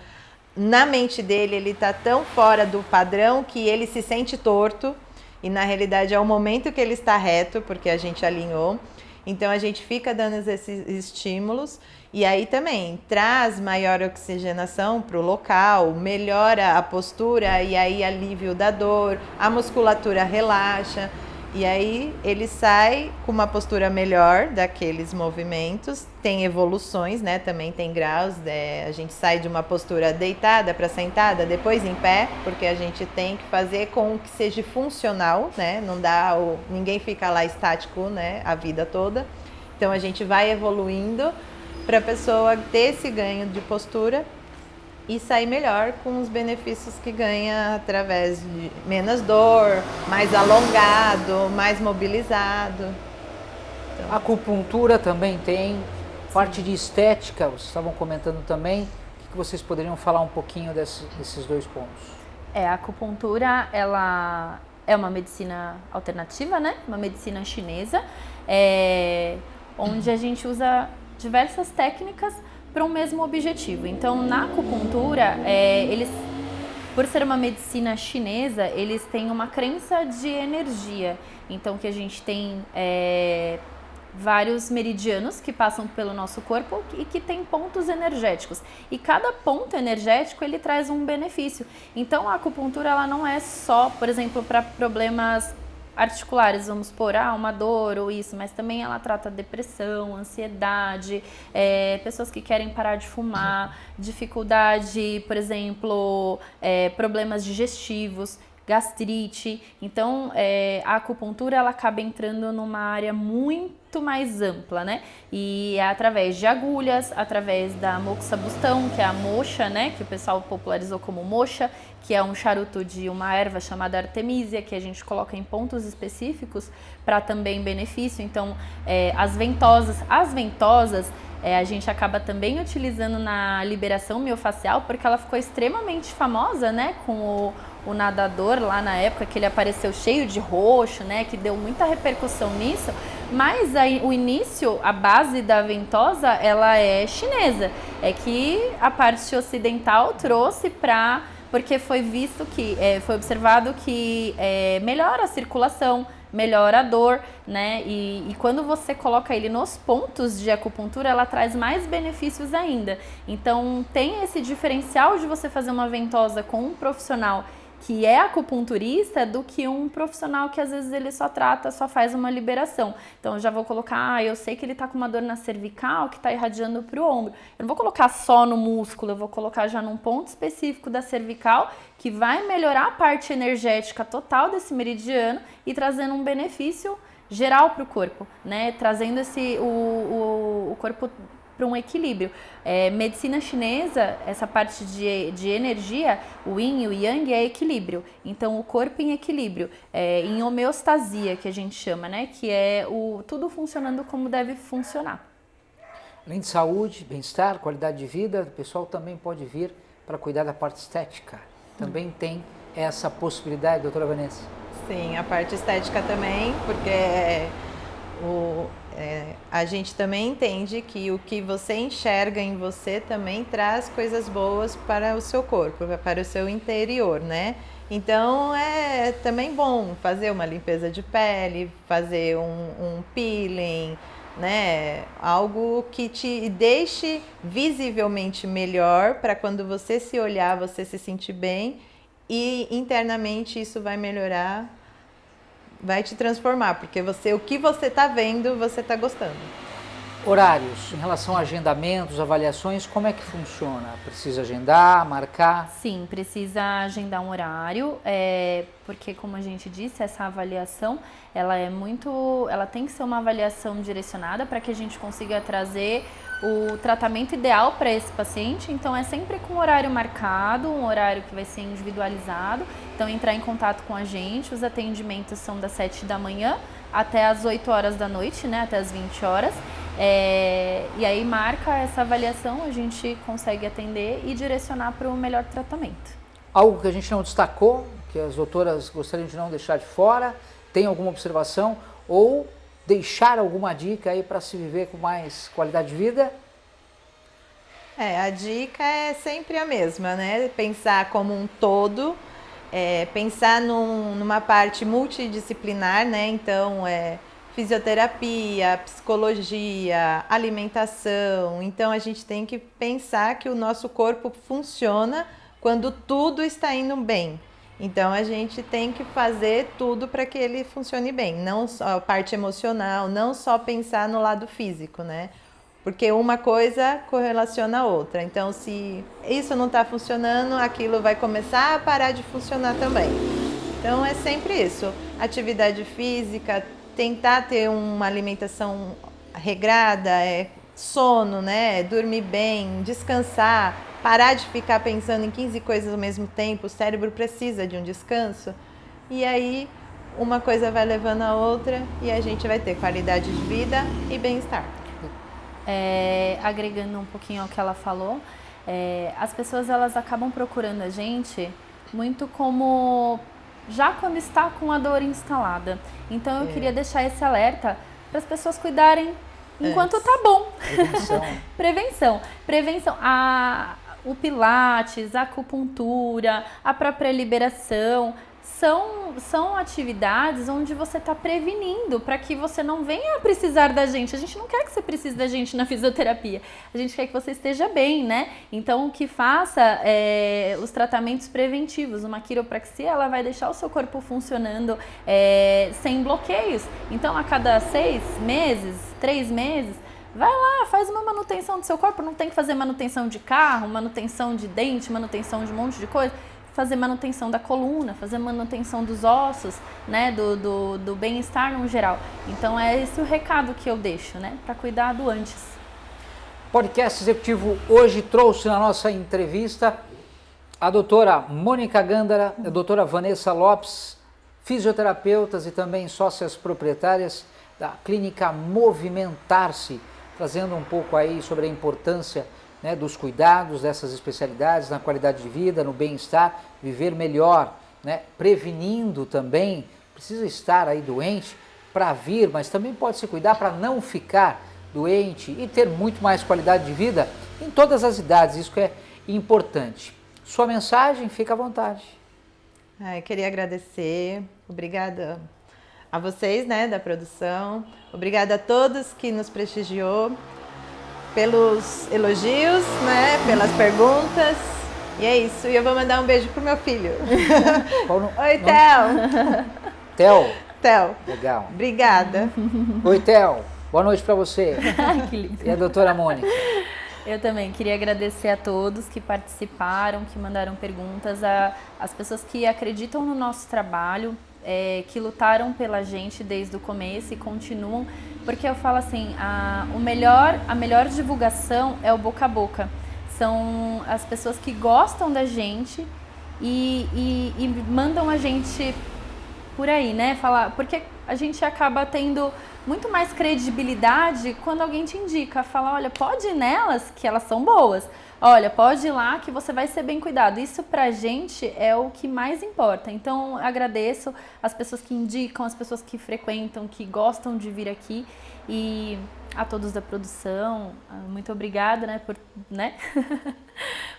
Na mente dele, ele tá tão fora do padrão que ele se sente torto. E na realidade é o momento que ele está reto, porque a gente alinhou. Então a gente fica dando esses estímulos e aí também traz maior oxigenação para o local, melhora a postura e aí alívio da dor, a musculatura relaxa e aí ele sai com uma postura melhor daqueles movimentos. Tem evoluções, né? Também tem graus, a gente sai de uma postura deitada para sentada, depois em pé, porque a gente tem que fazer com que seja funcional, né? Não dá, ninguém fica lá estático, né? A vida toda. Então a gente vai evoluindo para a pessoa ter esse ganho de postura e sair melhor com os benefícios que ganha através de menos dor, mais alongado, mais mobilizado. Então, a acupuntura também tem, parte de estética, vocês estavam comentando também. O que vocês poderiam falar um pouquinho desses dois pontos? A acupuntura, ela é uma medicina alternativa, né? Uma medicina chinesa, onde a gente usa diversas técnicas para o mesmo objetivo. Então, na acupuntura, eles, por ser uma medicina chinesa, eles têm uma crença de energia. Então, que a gente tem vários meridianos que passam pelo nosso corpo e que tem pontos energéticos. E cada ponto energético, ele traz um benefício. Então, a acupuntura, ela não é só, por exemplo, para problemas articulares, vamos supor, uma dor ou isso, mas também ela trata depressão, ansiedade, pessoas que querem parar de fumar, dificuldade, por exemplo, problemas digestivos, gastrite. Então, a acupuntura, ela acaba entrando numa área muito mais ampla, né? E é através de agulhas, através da moxabustão, que é a moxa, né? Que o pessoal popularizou como moxa, que é um charuto de uma erva chamada artemisia, que a gente coloca em pontos específicos para também benefício. Então, as ventosas, a gente acaba também utilizando na liberação miofascial, porque ela ficou extremamente famosa, né? Com o nadador lá na época, que ele apareceu cheio de roxo, né? Que deu muita repercussão nisso. Mas aí, o início, a base da ventosa, ela é chinesa. É que a parte ocidental trouxe porque foi visto que, foi observado que melhora a circulação, melhora a dor, né? E quando você coloca ele nos pontos de acupuntura, ela traz mais benefícios ainda. Então, tem esse diferencial de você fazer uma ventosa com um profissional que é acupunturista do que um profissional que às vezes ele só faz uma liberação. Então eu já vou colocar, eu sei que ele tá com uma dor na cervical que tá irradiando pro ombro. Eu não vou colocar só no músculo, eu vou colocar já num ponto específico da cervical que vai melhorar a parte energética total desse meridiano e trazendo um benefício geral pro corpo, né? Trazendo o corpo para um equilíbrio. Medicina chinesa, essa parte de energia, o yin e o yang é equilíbrio. Então, o corpo em equilíbrio, em homeostasia, que a gente chama, né? Que é tudo funcionando como deve funcionar. Além de saúde, bem-estar, qualidade de vida, o pessoal também pode vir para cuidar da parte estética. Também tem essa possibilidade, doutora Vanessa? Sim, a parte estética também, porque a gente também entende que o que você enxerga em você também traz coisas boas para o seu corpo, para o seu interior, né? Então é também bom fazer uma limpeza de pele, fazer um peeling, né? Algo que te deixe visivelmente melhor para quando você se olhar, você se sentir bem e internamente isso vai melhorar. Vai te transformar, porque o que você está vendo, você está gostando. Horários, em relação a agendamentos, avaliações, como é que funciona? Precisa agendar, marcar? Sim, precisa agendar um horário, porque como a gente disse, essa avaliação, ela tem que ser uma avaliação direcionada para que a gente consiga trazer o tratamento ideal para esse paciente. Então é sempre com horário marcado, um horário que vai ser individualizado. Então entrar em contato com a gente, os atendimentos são das 7 da manhã até as 8 horas da noite, né, até as 20 horas. E aí marca essa avaliação, a gente consegue atender e direcionar para o melhor tratamento. Algo que a gente não destacou, que as doutoras gostariam de não deixar de fora, tem alguma observação ou deixar alguma dica aí para se viver com mais qualidade de vida? A dica é sempre a mesma, né? Pensar como um todo, pensar numa parte multidisciplinar, né? Então, fisioterapia, psicologia, alimentação. Então, a gente tem que pensar que o nosso corpo funciona quando tudo está indo bem. Então, a gente tem que fazer tudo para que ele funcione bem, não só a parte emocional, não só pensar no lado físico, né? Porque uma coisa correlaciona a outra. Então, se isso não está funcionando, aquilo vai começar a parar de funcionar também. Então, é sempre isso. Atividade física, tentar ter uma alimentação regrada, sono, né? Dormir bem, descansar. Parar de ficar pensando em 15 coisas ao mesmo tempo, o cérebro precisa de um descanso. E aí, uma coisa vai levando a outra e a gente vai ter qualidade de vida e bem-estar. Agregando um pouquinho ao que ela falou, as pessoas elas acabam procurando a gente muito como já quando está com a dor instalada. Então, eu queria deixar esse alerta para as pessoas cuidarem enquanto tá bom. Prevenção. O pilates, a acupuntura, a própria liberação são atividades onde você está prevenindo para que você não venha a precisar da gente. A gente não quer que você precise da gente na fisioterapia. A gente quer que você esteja bem, né? Então, que faça os tratamentos preventivos. Uma quiropraxia, ela vai deixar o seu corpo funcionando sem bloqueios. Então, a cada 6 meses, 3 meses, vai lá, faz uma manutenção do seu corpo. Não tem que fazer manutenção de carro, manutenção de dente, manutenção de um monte de coisa. Fazer manutenção da coluna, fazer manutenção dos ossos, né, do bem-estar no geral. Então é esse o recado que eu deixo, né, para cuidar do antes. Podcast Executivo hoje trouxe na nossa entrevista a doutora Mônica Gândara, a doutora Vanessa Lopes, fisioterapeutas e também sócias proprietárias da clínica Movimentar-se, trazendo um pouco aí sobre a importância, né, dos cuidados dessas especialidades na qualidade de vida, no bem-estar, viver melhor, né, prevenindo também, precisa estar aí doente para vir, mas também pode se cuidar para não ficar doente e ter muito mais qualidade de vida em todas as idades, isso que é importante. Sua mensagem, fica à vontade. Eu queria agradecer, obrigada a vocês, né, da produção, obrigada a todos que nos prestigiou, pelos elogios, né, pelas perguntas, e é isso. E eu vou mandar um beijo pro meu filho. Oi, Theo. Theo. Legal. Obrigada. Oi, Theo. Boa noite para você. Ai, que lindo. E a doutora Mônica? Eu também queria agradecer a todos que participaram, que mandaram perguntas, as pessoas que acreditam no nosso trabalho, que lutaram pela gente desde o começo e continuam, porque eu falo assim, a melhor divulgação é o boca a boca. São as pessoas que gostam da gente e mandam a gente por aí, né? Falar, porque a gente acaba tendo muito mais credibilidade quando alguém te indica, fala, olha, pode ir nelas que elas são boas. Olha, pode ir lá que você vai ser bem cuidado. Isso pra gente é o que mais importa. Então, agradeço as pessoas que indicam, as pessoas que frequentam, que gostam de vir aqui e a todos da produção. Muito obrigada, né,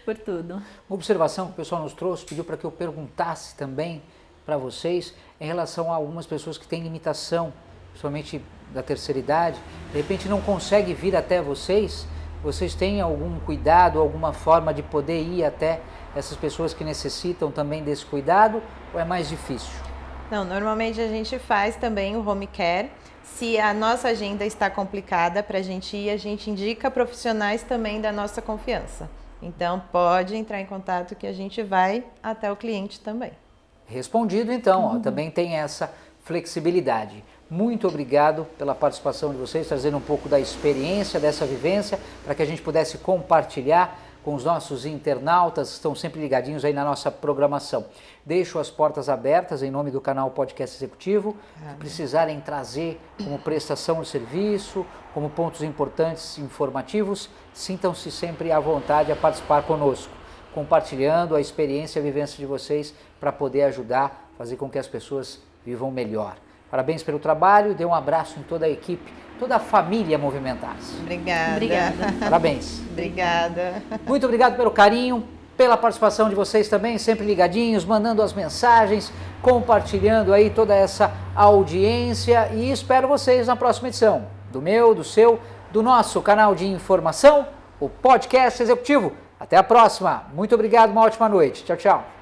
por tudo. Uma observação que o pessoal nos trouxe, pediu para que eu perguntasse também para vocês em relação a algumas pessoas que têm limitação, principalmente da terceira idade, de repente não consegue vir até vocês. Vocês têm algum cuidado, alguma forma de poder ir até essas pessoas que necessitam também desse cuidado, ou é mais difícil? Não, normalmente a gente faz também o home care. Se a nossa agenda está complicada para a gente ir, a gente indica profissionais também da nossa confiança. Então pode entrar em contato que a gente vai até o cliente também. Respondido então, também tem essa flexibilidade. Muito obrigado pela participação de vocês, trazendo um pouco da experiência, dessa vivência, para que a gente pudesse compartilhar com os nossos internautas que estão sempre ligadinhos aí na nossa programação. Deixo as portas abertas em nome do canal Podcast Executivo, se precisarem trazer como prestação de serviço, como pontos importantes informativos, sintam-se sempre à vontade a participar conosco, compartilhando a experiência e a vivência de vocês para poder ajudar, fazer com que as pessoas vivam melhor. Parabéns pelo trabalho, dê um abraço em toda a equipe, toda a família Movimentar-se. Obrigada. Parabéns. Obrigada. Muito obrigado pelo carinho, pela participação de vocês também, sempre ligadinhos, mandando as mensagens, compartilhando aí toda essa audiência e espero vocês na próxima edição do meu, do seu, do nosso canal de informação, o Podcast Executivo. Até a próxima. Muito obrigado, uma ótima noite. Tchau, tchau.